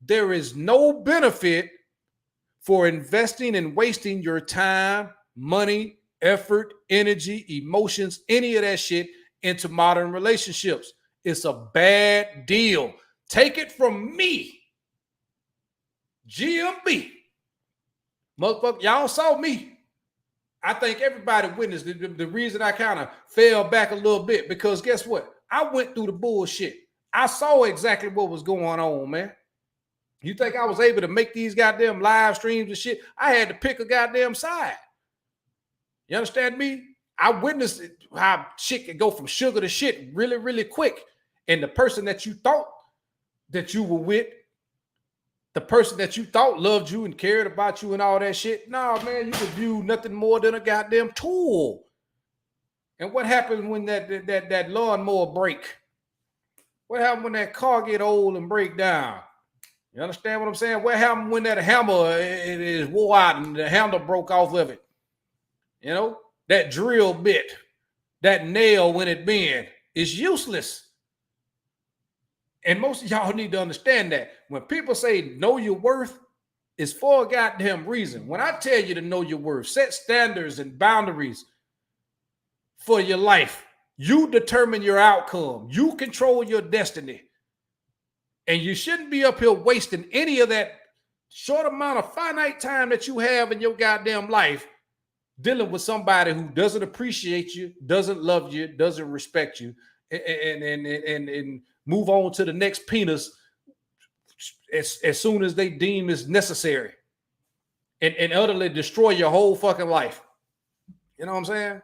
There is no benefit for investing and wasting your time, money, effort, energy, emotions, any of that shit into modern relationships. It's a bad deal. Take it from me. GMB. Motherfucker, y'all saw me. I think everybody witnessed the reason I kind of fell back a little bit, because guess what? I went through the bullshit. I saw exactly what was going on, man. You think I was able to make these goddamn live streams and shit? I had to pick a goddamn side. You understand me? I witnessed how shit can go from sugar to shit really, really quick. And the person that you thought that you were with, the person that you thought loved you and cared about you and all that shit, no, man, you could view nothing more than a goddamn tool. And what happens when that lawnmower break? What happens when that car get old and break down? You understand what I'm saying? What happened when that hammer it is wore out and the handle broke off of it? You know, that drill bit, that nail when it bend is useless. And most of y'all need to understand that. When people say know your worth, it's for a goddamn reason. When I tell you to know your worth, set standards and boundaries for your life. You determine your outcome. You control your destiny. And you shouldn't be up here wasting any of that short amount of finite time that you have in your goddamn life dealing with somebody who doesn't appreciate you, doesn't love you, doesn't respect you, and move on to the next penis as soon as they deem is necessary, and utterly destroy your whole fucking life. You know what I'm saying?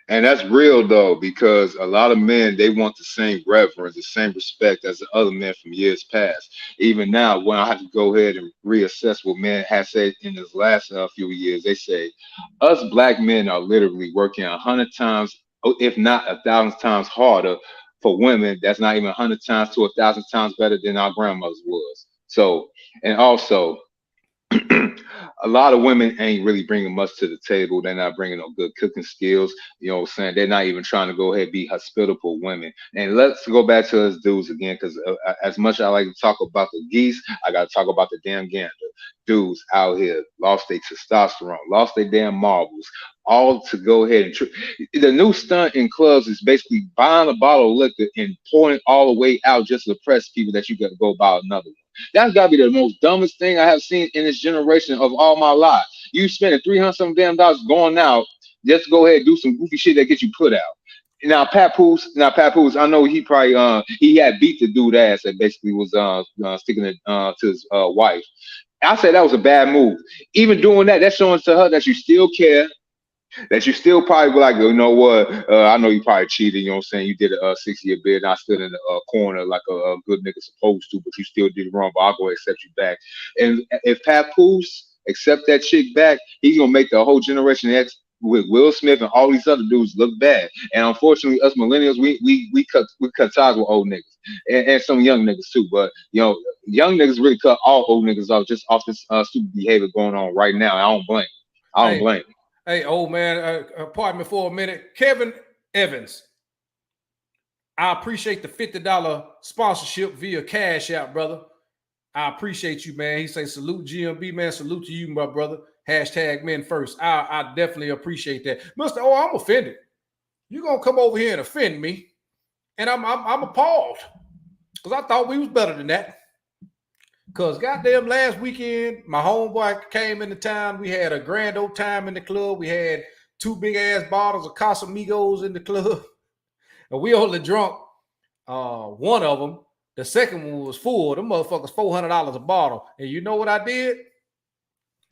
And that's real though, because a lot of men, they want the same reverence, the same respect as the other men from years past. Even now, when I have to go ahead and reassess what men have said in his last few years, they say us black men are literally working 100 times, if not 1,000 times harder for women. That's not even 100 times to 1,000 times better than our grandmothers was. So, and also, a lot of women ain't really bringing much to the table. They're not bringing no good cooking skills. You know what I'm saying? They're not even trying to go ahead and be hospitable women. And let's go back to us dudes again, because as much as I like to talk about the geese, I got to talk about the damn gander. Dudes out here lost their testosterone, lost their damn marbles, all to go ahead and the new stunt in clubs is basically buying a bottle of liquor and pouring it all the way out just to impress people that you got to go buy another one. That's got to be the most dumbest thing I have seen in this generation of all my life. You spending $300 some damn dollars going out just to go ahead and do some goofy shit that gets you put out. Now Papoose, I know he probably he had beat the dude ass that basically was sticking it to his wife. I said that was a bad move. Even doing that, that's showing to her that you still care, that you still probably be like, you know what, I know you probably cheated, you know what I'm saying? You did a 6-year bid, and I stood in the corner like a good nigga supposed to, but you still did wrong, but I'll go accept you back. And if Papoose accept that chick back, he's going to make the whole Generation X with Will Smith and all these other dudes look bad. And unfortunately, us millennials, we cut ties with old niggas and some young niggas too. But, you know, young niggas really cut all old niggas off just off this stupid behavior going on right now. I don't blame. I don't blame. Hey, old man, pardon me for a minute. Kevin Evans, I appreciate the $50 sponsorship via Cash App, brother. I appreciate you, man. He say, salute GMB, man. Salute to you, my brother. Hashtag men first. I definitely appreciate that. Mr. Oh, I'm offended. You're going to come over here and offend me. And I'm appalled. Because I thought we was better than that. Because goddamn last weekend, my homeboy came into town. We had a grand old time in the club. We had 2 big-ass bottles of Casamigos in the club. And we only drunk one of them. The second one was full. Them motherfuckers $400 a bottle. And you know what I did?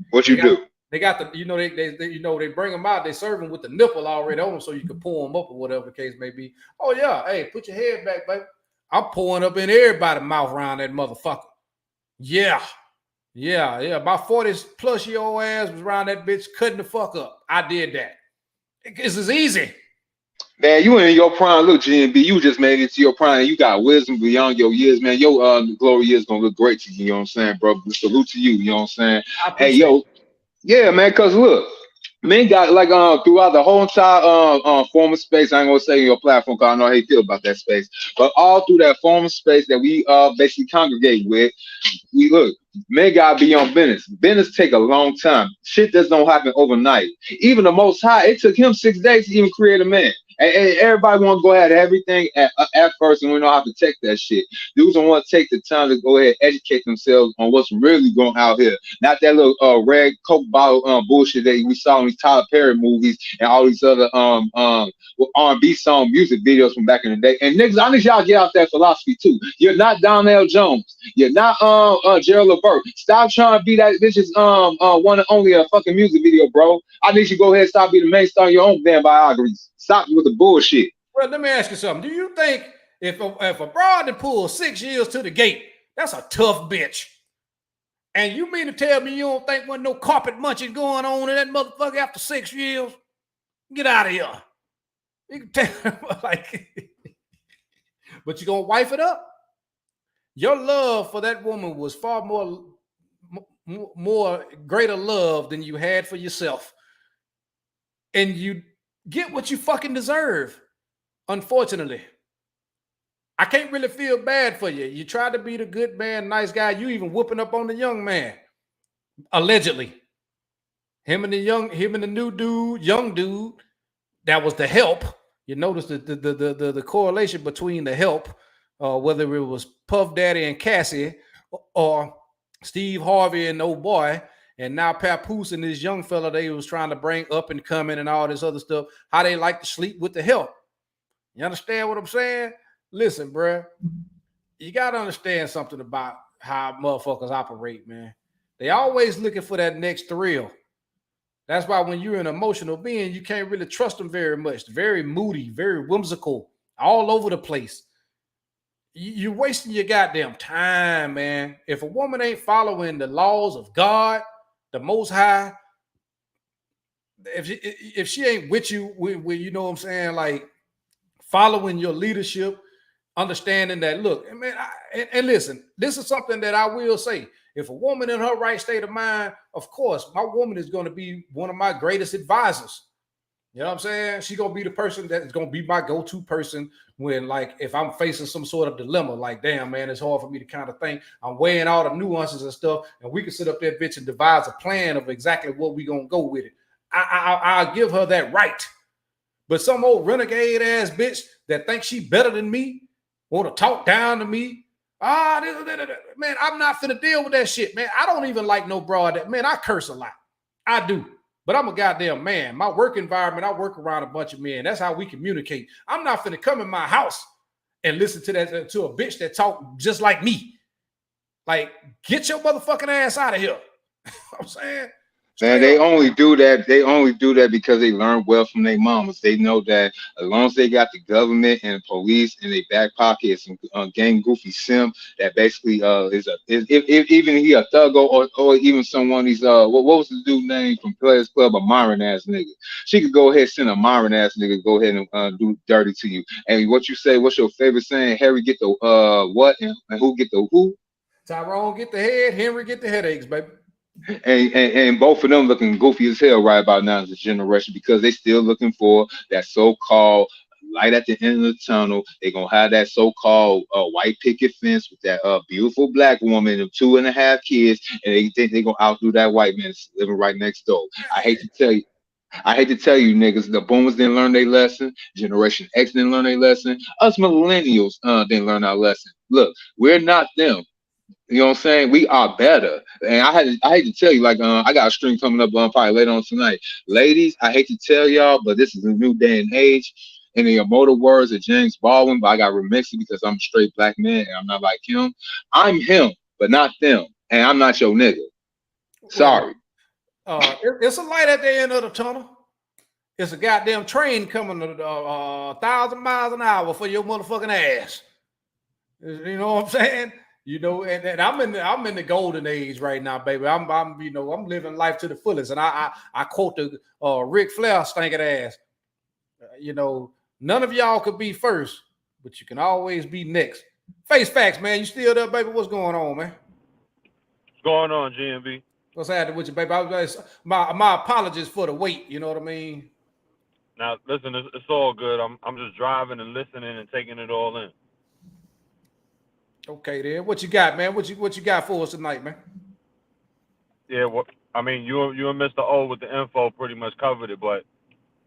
What you do? They got the, you know, they bring them out. They serve them with the nipple already on them so you can pour them up or whatever the case may be. Oh, yeah. Hey, put your head back, baby. I'm pouring up in everybody's mouth around that motherfucker. Yeah. About 40 plus year old ass was around that bitch cutting the fuck up. I did that. This is easy. Man, you in your prime. Look, GMB, you just made it to your prime. You got wisdom beyond your years, man. Your glory years gonna look great to you. You know what I'm saying, bro? Salute to you. You know what I'm saying? Hey, yo, yeah, man. Cause look, men got like throughout the whole entire former space. I ain't gonna say your platform, cause I know how you feel about that space. But all through that former space that we basically congregate with, we look. Men gotta be on business. Business take a long time. Shit just don't happen overnight. Even the Most High, it took him 6 days to even create a man. And everybody want to go ahead and everything at first, and we know how to protect that shit. Dudes don't want to take the time to go ahead and educate themselves on what's really going out here. Not that little red Coke bottle bullshit that we saw in these Tyler Perry movies and all these other R&B song music videos from back in the day. And niggas, I need y'all get out that philosophy too. You're not Donnell Jones. You're not Gerald Levert. Stop trying to be that bitch's one and only a fucking music video, bro. I need you to go ahead and stop being the main star of your own damn biographies. Stop with the bullshit. Well, let me ask you something. Do you think if a broad that pulls 6 years to the gate, that's a tough bitch? And you mean to tell me you don't think there's no carpet munching going on in that motherfucker after 6 years? Get out of here. You can tell, like, but you gonna wife it up? Your love for that woman was far more greater love than you had for yourself. And you get what you fucking deserve. Unfortunately, I can't really feel bad for you. You tried to be the good man, nice guy. You even whooping up on the young man, allegedly. Him and the new dude, young dude, that was the help. You notice the correlation between the help, whether it was Puff Daddy and Cassie, or Steve Harvey and old boy. And now Papoose and this young fella they was trying to bring up and coming and all this other stuff, how they like to sleep with the help. You understand what I'm saying? Listen, bro, you got to understand something about how motherfuckers operate, man. They always looking for that next thrill. That's why when you're an emotional being, you can't really trust them very much. Very moody, very whimsical, all over the place. You're wasting your goddamn time, man. If a woman ain't following the laws of God, the Most High, if she ain't with you, you know what I'm saying, like following your leadership, understanding that, look, man, and listen, this is something that I will say. If a woman in her right state of mind, of course, my woman is going to be one of my greatest advisors. You know what I'm saying? She's going to be the person that is going to be my go-to person when, like, if I'm facing some sort of dilemma, like, damn, man, it's hard for me to kind of think. I'm weighing all the nuances and stuff, and we can sit up there, bitch, and devise a plan of exactly what we going to go with it. I'll give her that right. But some old renegade-ass bitch that thinks she better than me, want to talk down to me, man, I'm not finna deal with that shit, man. I don't even like no broad that, man, I curse a lot. I do. But I'm a goddamn man. My work environment, I work around a bunch of men. That's how we communicate. I'm not finna come in my house and listen to a bitch that talk just like me. Like, get your motherfucking ass out of here. I'm saying. Man, they only do that. They only do that because they learned well from their mamas. They know that as long as they got the government and the police in their back pocket, some gang goofy simp that basically is even he a thug or even someone of these what was the dude name from Players Club, a Myron ass nigga. She could go ahead and send a Myron ass nigga to go ahead and do dirty to you. And what you say? What's your favorite saying? Harry get the what and who get the who? Tyrone get the head. Henry get the headaches, baby. And both of them looking goofy as hell right about now as a generation because they still looking for that so-called light at the end of the tunnel. They're gonna have that so-called white picket fence with that beautiful black woman and 2.5 kids, and they think they're gonna outdo that white man living right next door. I hate to tell you, niggas, the boomers didn't learn their lesson. Generation X didn't learn their lesson. Us millennials didn't learn our lesson. Look, we're not them. You know what I'm saying? We are better. And I hate to tell you, like, I got a stream coming up probably later on tonight. Ladies, I hate to tell y'all, but this is a new day and age. In the immortal words of James Baldwin, but I got remixed it because I'm a straight black man and I'm not like him. I'm him, but not them. And I'm not your nigga. Sorry. It's a light at the end of the tunnel. It's a goddamn train coming 1,000 miles an hour for your motherfucking ass. You know what I'm saying? You know, and I'm in the golden age right now, baby. I'm living life to the fullest. And I quote the Ric Flair stinking ass. You know, none of y'all could be first, but you can always be next. Face facts, man. You still there, baby? What's going on, man? What's going on, GMB? What's happening with you, baby? My apologies for the wait. You know what I mean? Now, listen, it's all good. I'm just driving and listening and taking it all in. Okay, then. What you got, man? What you got for us tonight, man? Yeah, well, I mean, you and Mr. O with the info pretty much covered it, but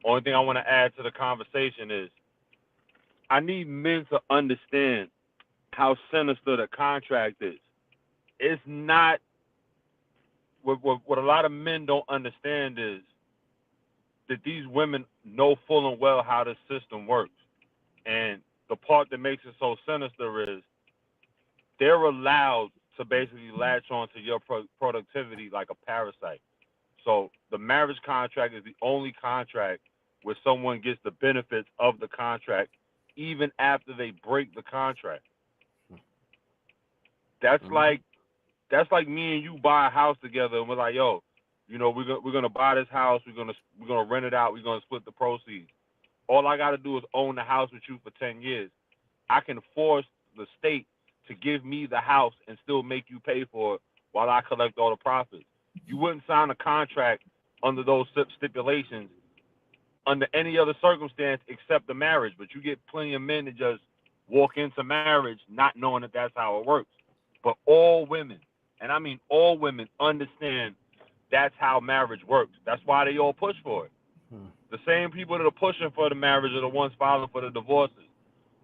Only thing I want to add to the conversation is I need men to understand how sinister the contract is. It's not what a lot of men don't understand is that these women know full and well how this system works. And the part that makes it so sinister is they're allowed to basically latch on to your productivity like a parasite. So the marriage contract is the only contract where someone gets the benefits of the contract even after they break the contract. That's like me and you buy a house together and we're like, yo, you know, we're gonna buy this house, we're gonna rent it out, we're gonna split the proceeds. All I gotta do is own the house with you for 10 years. I can force the state to give me the house and still make you pay for it while I collect all the profits. You wouldn't sign a contract under those stipulations under any other circumstance except the marriage, but you get plenty of men that just walk into marriage not knowing that that's how it works. But all women, and I mean all women, understand that's how marriage works. That's why they all push for it. The same people that are pushing for the marriage are the ones filing for the divorces.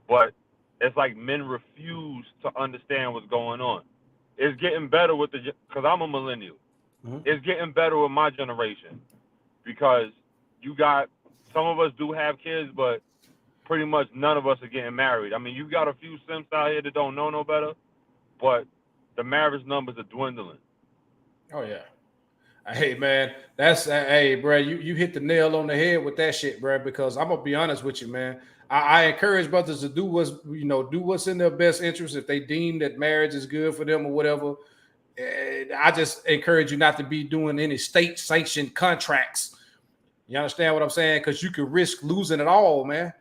But it's like men refuse to understand what's going on. It's getting better with because I'm a millennial. It's getting better with my generation because you got, some of us do have kids, but pretty much none of us are getting married. I mean, you got a few simps out here that don't know no better, but the marriage numbers are dwindling. Oh yeah. Hey man, that's hey bro, you hit the nail on the head with that shit, bro. Because I'm gonna be honest with you, man. I encourage brothers to do what's in their best interest. If they deem that marriage is good for them or whatever, I just encourage you not to be doing any state sanctioned contracts. You understand what I'm saying? Because you could risk losing it all, man,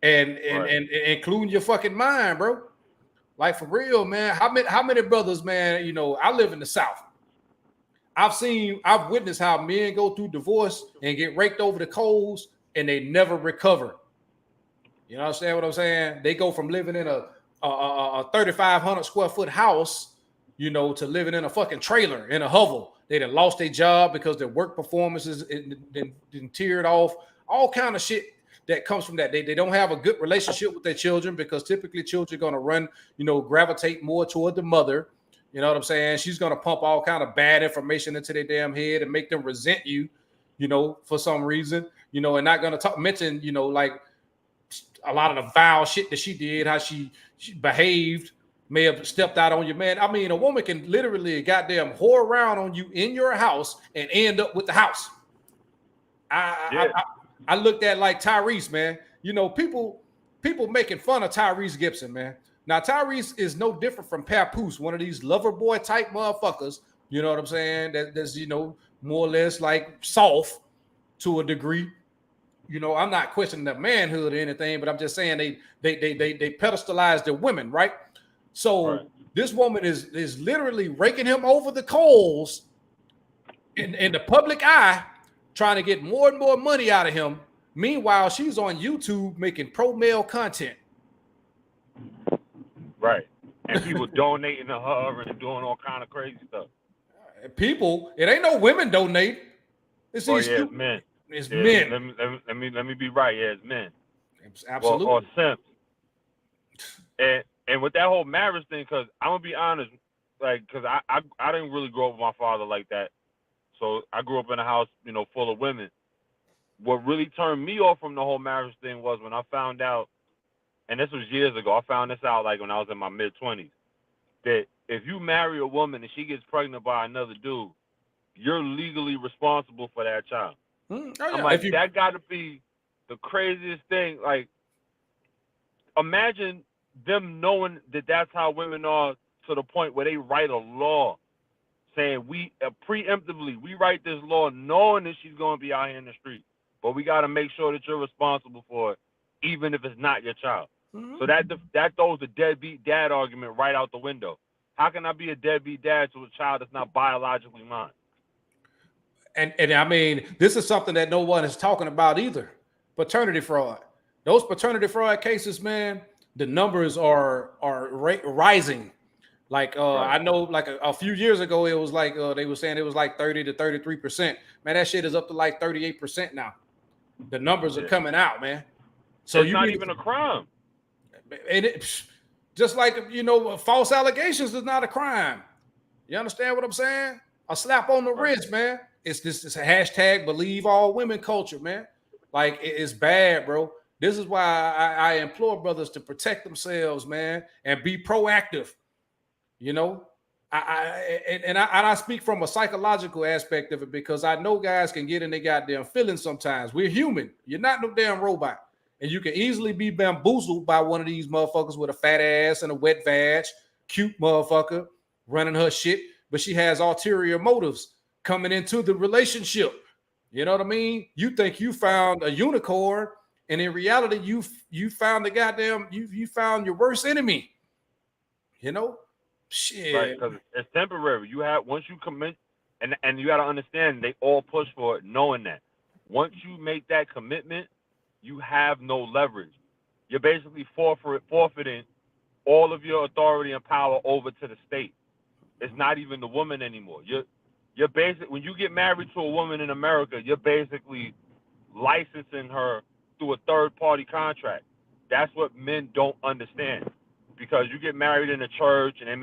and including your fucking mind, bro. Like for real, man. How many brothers, man? You know, I live in the South. I've witnessed how men go through divorce and get raked over the coals and they never recover. You understand what I'm saying? They go from living in a 3,500 square foot house, you know, to living in a fucking trailer in a hovel. They done lost their job because their work performances been teared off. All kind of shit that comes from that. They don't have a good relationship with their children because typically children are going to gravitate more toward the mother. You know what I'm saying? She's going to pump all kind of bad information into their damn head and make them resent you, you know, for some reason, you know, and not going to mention, you know, like a lot of the vile shit that she did, how she behaved, may have stepped out on you, man. I mean, a woman can literally goddamn whore around on you in your house and end up with the house. I looked at like Tyrese, man. You know, people making fun of Tyrese Gibson, man. Now, Tyrese is no different from Papoose, one of these lover boy type motherfuckers. You know what I'm saying? That's, you know, more or less like soft to a degree. You know, I'm not questioning their manhood or anything, but I'm just saying they pedestalize their women, right? So This woman is literally raking him over the coals in the public eye, trying to get more and more money out of him. Meanwhile, she's on YouTube making pro-male content. Right. And people donating to her and doing all kind of crazy stuff. People, it ain't no women donate. It's it's men. It's men. Let me be right. Yeah, it's men. Absolutely. Or simps. And with that whole marriage thing, because I'm gonna be honest, like, because I didn't really grow up with my father like that. So I grew up in a house, you know, full of women. What really turned me off from the whole marriage thing was when I found out, and this was years ago, I found this out like when I was in my mid-20s, that if you marry a woman and she gets pregnant by another dude, you're legally responsible for that child. I'm like, that got to be the craziest thing. Like, imagine them knowing that that's how women are to the point where they write a law saying we preemptively, we write this law knowing that she's going to be out here in the street, but we got to make sure that you're responsible for it, even if it's not your child. So that throws the deadbeat dad argument right out the window. How can I be a deadbeat dad to a child that's not biologically mine? And I mean, this is something that no one is talking about either. Paternity fraud. Those paternity fraud cases, man, the numbers are rising. Like I know, like a few years ago, it was like they were saying it was like 30 to 33%. Man, that shit is up to like 38% now. The numbers are coming out, man. So it's not even a crime. And it, just like, false allegations is not a crime. You understand what I'm saying? A slap on the wrist, man. It's a hashtag believe all women culture, man. Like, it's bad, bro. This is why I implore brothers to protect themselves, man, and be proactive. I speak from a psychological aspect of it, because I know guys can get in their goddamn feelings sometimes. We're human. You're not no damn robot. And you can easily be bamboozled by one of these motherfuckers with a fat ass and a wet vag, cute motherfucker running her shit, but she has ulterior motives coming into the relationship. You know what I mean? You think you found a unicorn, and in reality, you found the goddamn you found your worst enemy. Shit. Right, because it's temporary. Once you commit, and you got to understand, they all push for it, knowing that once you make that commitment, you have no leverage. You're basically forfeiting all of your authority and power over to the state. It's not even the woman anymore. You're basically, when you get married to a woman in America, you're basically licensing her through a third-party contract. That's what men don't understand, because you get married in a church and they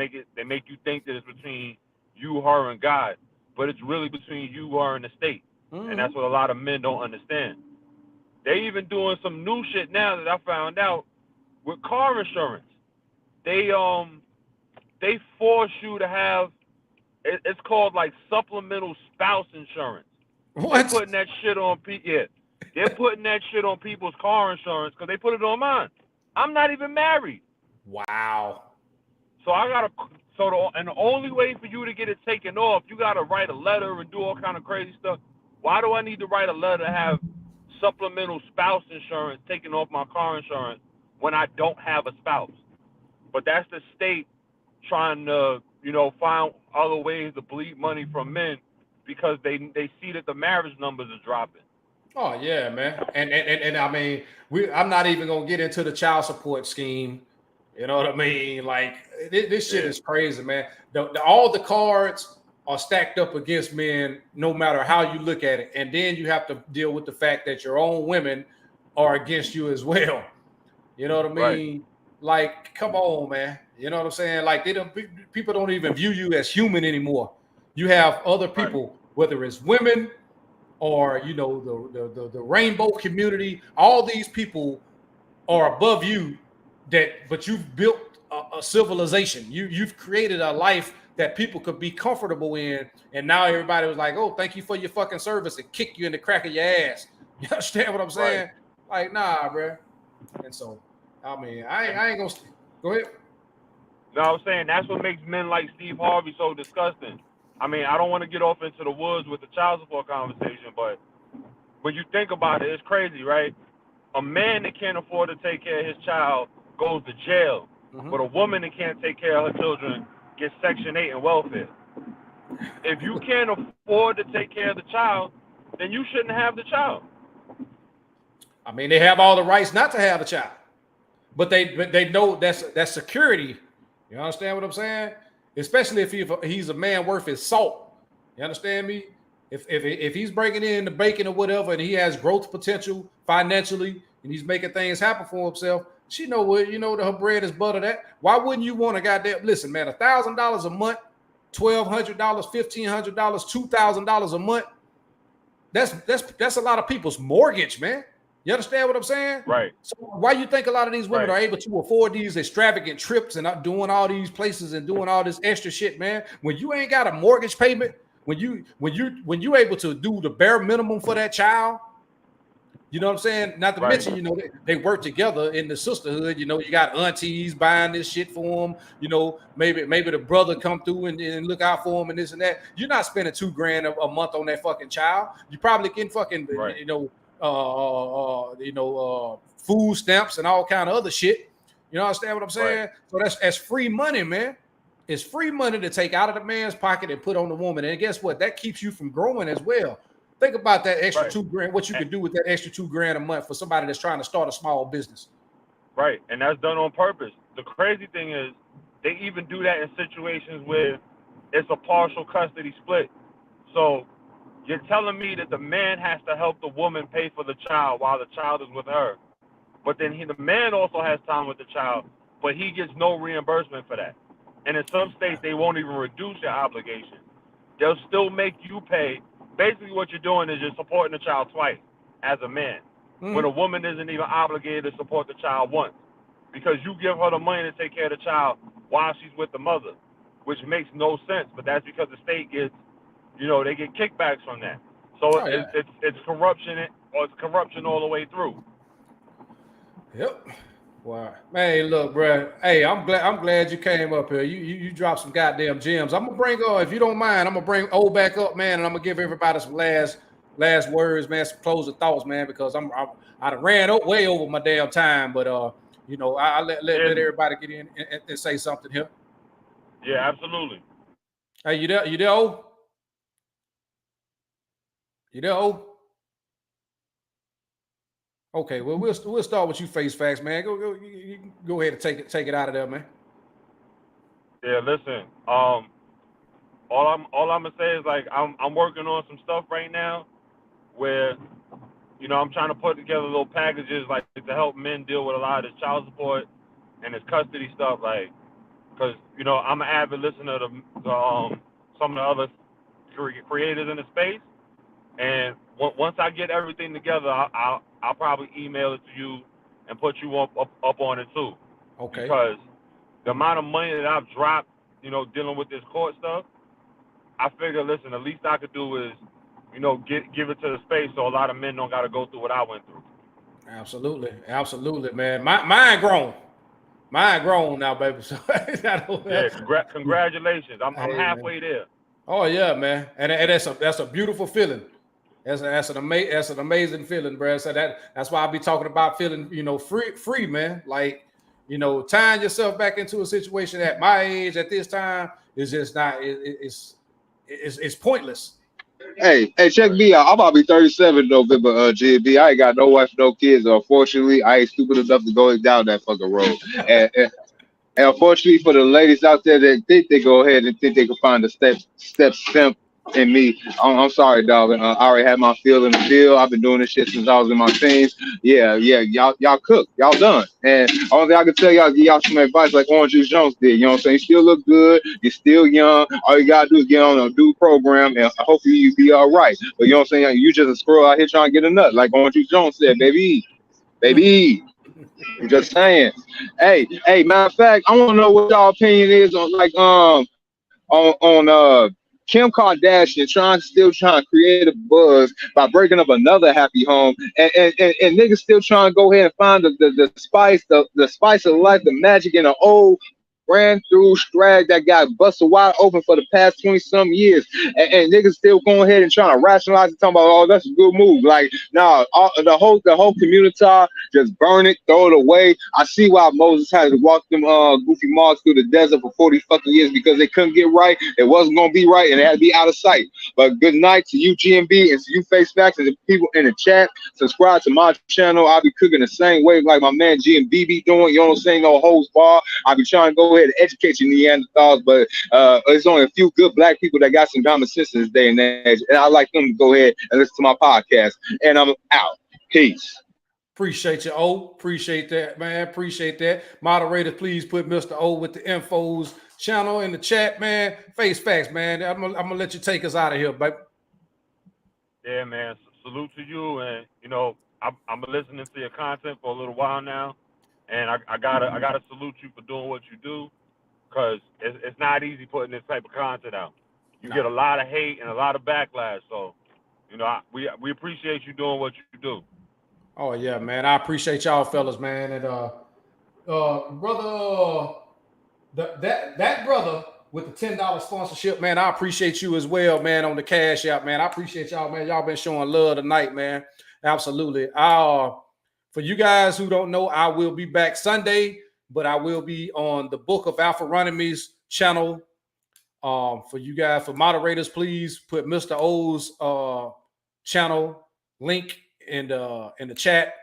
make you think that it's between you, her, and God, but it's really between you, her, and the state. And that's what a lot of men don't understand. They even doing some new shit now that I found out with car insurance. They force you to have, it's called like supplemental spouse insurance. What? They're putting that shit on they're putting that shit on people's car insurance because they put it on mine. I'm not even married. Wow. So the only way for you to get it taken off, you gotta write a letter and do all kind of crazy stuff. Why do I need to write a letter to have supplemental spouse insurance taken off my car insurance when I don't have a spouse? But that's the state trying to, find other ways to bleed money from men, because they see that the marriage numbers are dropping. Oh yeah, man. And I mean, I'm not even gonna get into the child support scheme. You know what I mean? Like, this shit is crazy, man. All the cards are stacked up against men, no matter how you look at it. And then you have to deal with the fact that your own women are against you as well. You know what I mean? Right. Like, come on, man. You know what I'm saying? Like, people don't even view you as human anymore. You have other people, whether it's women or the rainbow community. All these people are above you. But you've built a civilization. You've created a life that people could be comfortable in, and now everybody was like, "Oh, thank you for your fucking service," and kick you in the crack of your ass. You understand what I'm saying? Right. Like, nah, bro. And so, I mean, I ain't gonna go ahead. No, I'm saying that's what makes men like Steve Harvey so disgusting. I mean, I don't want to get off into the woods with the child support conversation, but when you think about it, it's crazy, right? A man that can't afford to take care of his child goes to jail, but a woman that can't take care of her children gets Section 8 and welfare. If you can't afford to take care of the child, then you shouldn't have the child. I mean, they have all the rights not to have the child, but they know that's security. You understand what I'm saying? Especially if he's a man worth his salt. You understand me? If he's breaking in the bacon or whatever, and he has growth potential financially, and he's making things happen for himself, she know what, her bread is butter. That why wouldn't you want a goddamn, listen, man, $1,000 a month, $1,200, $1,500, $2,000 a month. That's a lot of people's mortgage, man. You understand what I'm saying? Right. So why you think a lot of these women are able to afford these extravagant trips and not doing all these places and doing all this extra shit, man? When you ain't got a mortgage payment, when you able to do the bare minimum for that child, you know what I'm saying? Not to mention, they work together in the sisterhood. You got aunties buying this shit for them. Maybe the brother come through and look out for them and this and that. You're not spending $2,000 a month on that fucking child. You probably can fucking food stamps and all kind of other shit. You understand what I'm saying? So that's free money, man. It's free money to take out of the man's pocket and put on the woman. And guess what? That keeps you from growing as well. Think about that extra $2,000. What you could do with that extra $2,000 a month for somebody that's trying to start a small business. Right, and that's done on purpose. The crazy thing is, they even do that in situations where it's a partial custody split. So You're telling me that the man has to help the woman pay for the child while the child is with her. But then the man also has time with the child, but he gets no reimbursement for that. And in some states, they won't even reduce your obligation. They'll still make you pay. Basically, what you're doing is you're supporting the child twice as a man, when a woman isn't even obligated to support the child once, because you give her the money to take care of the child while she's with the mother, which makes no sense. But that's because the state gets, they get kickbacks from that. So it's corruption, or it's corruption all the way through. Yep. Wow. Hey, look, bro. Hey, I'm glad you came up here. You dropped some goddamn gems. I'm gonna bring if you don't mind, I'm gonna bring O back up, man, and I'm gonna give everybody some last words, man, some closing thoughts, man, because I ran way over my damn time, but I let everybody get in and say something here. Yeah, absolutely. Hey, you there, O? You there, O? Okay, well, we'll start with you, Face Facts, man. Go ahead and take it out of there, man. Yeah, listen. All I'm gonna say is, like, I'm working on some stuff right now where, I'm trying to put together little packages, like, to help men deal with a lot of this child support and this custody stuff, like, because I'm an avid listener to some of the other creators in the space, and once I get everything together, I'll probably email it to you and put you up on it too. Okay. Because the amount of money that I've dropped, dealing with this court stuff, I figure, listen, the least I could do is, give it to the space so a lot of men don't got to go through what I went through. Absolutely, man. Mine grown now, baby. So yeah, congratulations. I'm halfway there. Oh yeah, man, and that's a beautiful feeling. That's an amazing feeling, bro. So that's why I be talking about feeling, free, man. Like, tying yourself back into a situation at my age at this time is just not. It's pointless. Hey, check me out. I'm about to be 37 November, GB. I ain't got no wife, no kids. Unfortunately, I ain't stupid enough to go down that fucking road. And unfortunately for the ladies out there that think they go ahead and think they can find a step simp in me, I'm sorry, dog. I already had my feel in the field. I've been doing this shit since I was in my teens. Yeah, y'all cook, y'all done. And only thing I can tell y'all, give y'all some advice like Orange Juice Jones did. You know what I'm saying? You still look good. You're still young. All you gotta do is get on a due program, and hopefully you be all right. But you know what I'm saying? You just a squirrel out here trying to get a nut, like Orange Juice Jones said, baby. I'm just saying. Hey, matter of fact, I want to know what y'all opinion is on, like, on Kim Kardashian still trying to create a buzz by breaking up another happy home, and niggas still trying to go ahead and find the spice, the spice of life, the magic in an old ran through strag that got busted wide open for the past 20-some years, and niggas still going ahead and trying to rationalize it, talking about, oh, that's a good move. Like, nah, the whole community just burn it, throw it away. I see why Moses had to walk them goofy marks through the desert for 40 fucking years, because they couldn't get right. It wasn't gonna be right, and it had to be out of sight. But good night to you, GMB, and to you, Face Facts, and the people in the chat. Subscribe to my channel. I'll be cooking the same way like my man GMB be doing. You know what I'm saying? No holds bar. I'll be trying to go ahead and educate you Neanderthals, but there's only a few good black people that got some common sense in this day and age, and I like them to go ahead and listen to my podcast. And I'm out. Peace. Appreciate you, O. Appreciate that, man. Appreciate that. Moderators, please put Mr. O with the infos channel in the chat, man. Face Facts, man. I'm gonna let you take us out of here, baby. Yeah, man. Salute to you, and I'm listening to your content for a little while now, and I gotta salute you for doing what you do, because it's not easy putting this type of content out. You get a lot of hate and a lot of backlash, so we appreciate you doing what you do. Oh yeah, man. I appreciate y'all fellas, man. And brother, that brother with the $10 sponsorship, man, I appreciate you as well, man, on the Cash App, man. I appreciate y'all, man. Y'all been showing love tonight, man. Absolutely. For you guys who don't know, I will be back Sunday, but I will be on the Book of Alpharonomy's channel. For you guys, for moderators, please put Mr. O's channel link in the chat.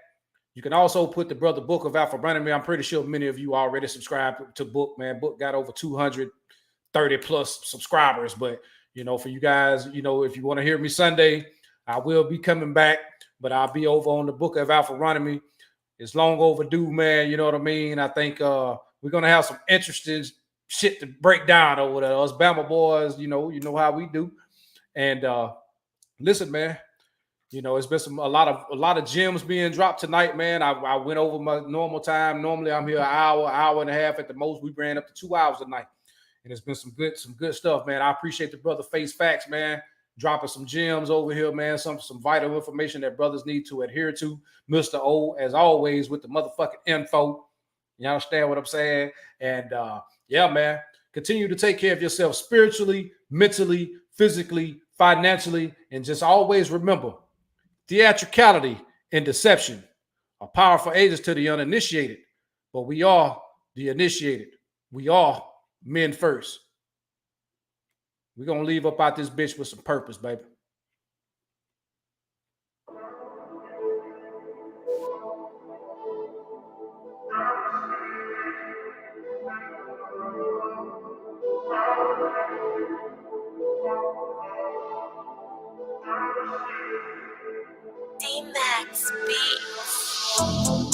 You can also put the brother Book of Alpharonomy. I'm pretty sure many of you already subscribed to Book, man. Book got over 230 plus subscribers, but For you guys, if you want to hear me Sunday, I will be coming back, but I'll be over on the book of Alpharonomy. It's long overdue, man. You know what I mean? I think we're going to have some interesting shit to break down over there. Us Bama boys, you know how we do. And listen, man, it's been a lot of gems being dropped tonight, man. I went over my normal time. Normally I'm here an hour and a half at the most. We ran up to 2 hours tonight. And it's been some good stuff, man. I appreciate the brother Face Facts, man, dropping some gems over here, man. Some vital information that brothers need to adhere to. Mr. O, as always, with the motherfucking info. You understand what I'm saying? And yeah, man, continue to take care of yourself spiritually, mentally, physically, financially, and just always remember, theatricality and deception are powerful agents to the uninitiated, but we are the initiated. We are men first. We're going to leave up out this bitch with some purpose, baby. D-Max Beats.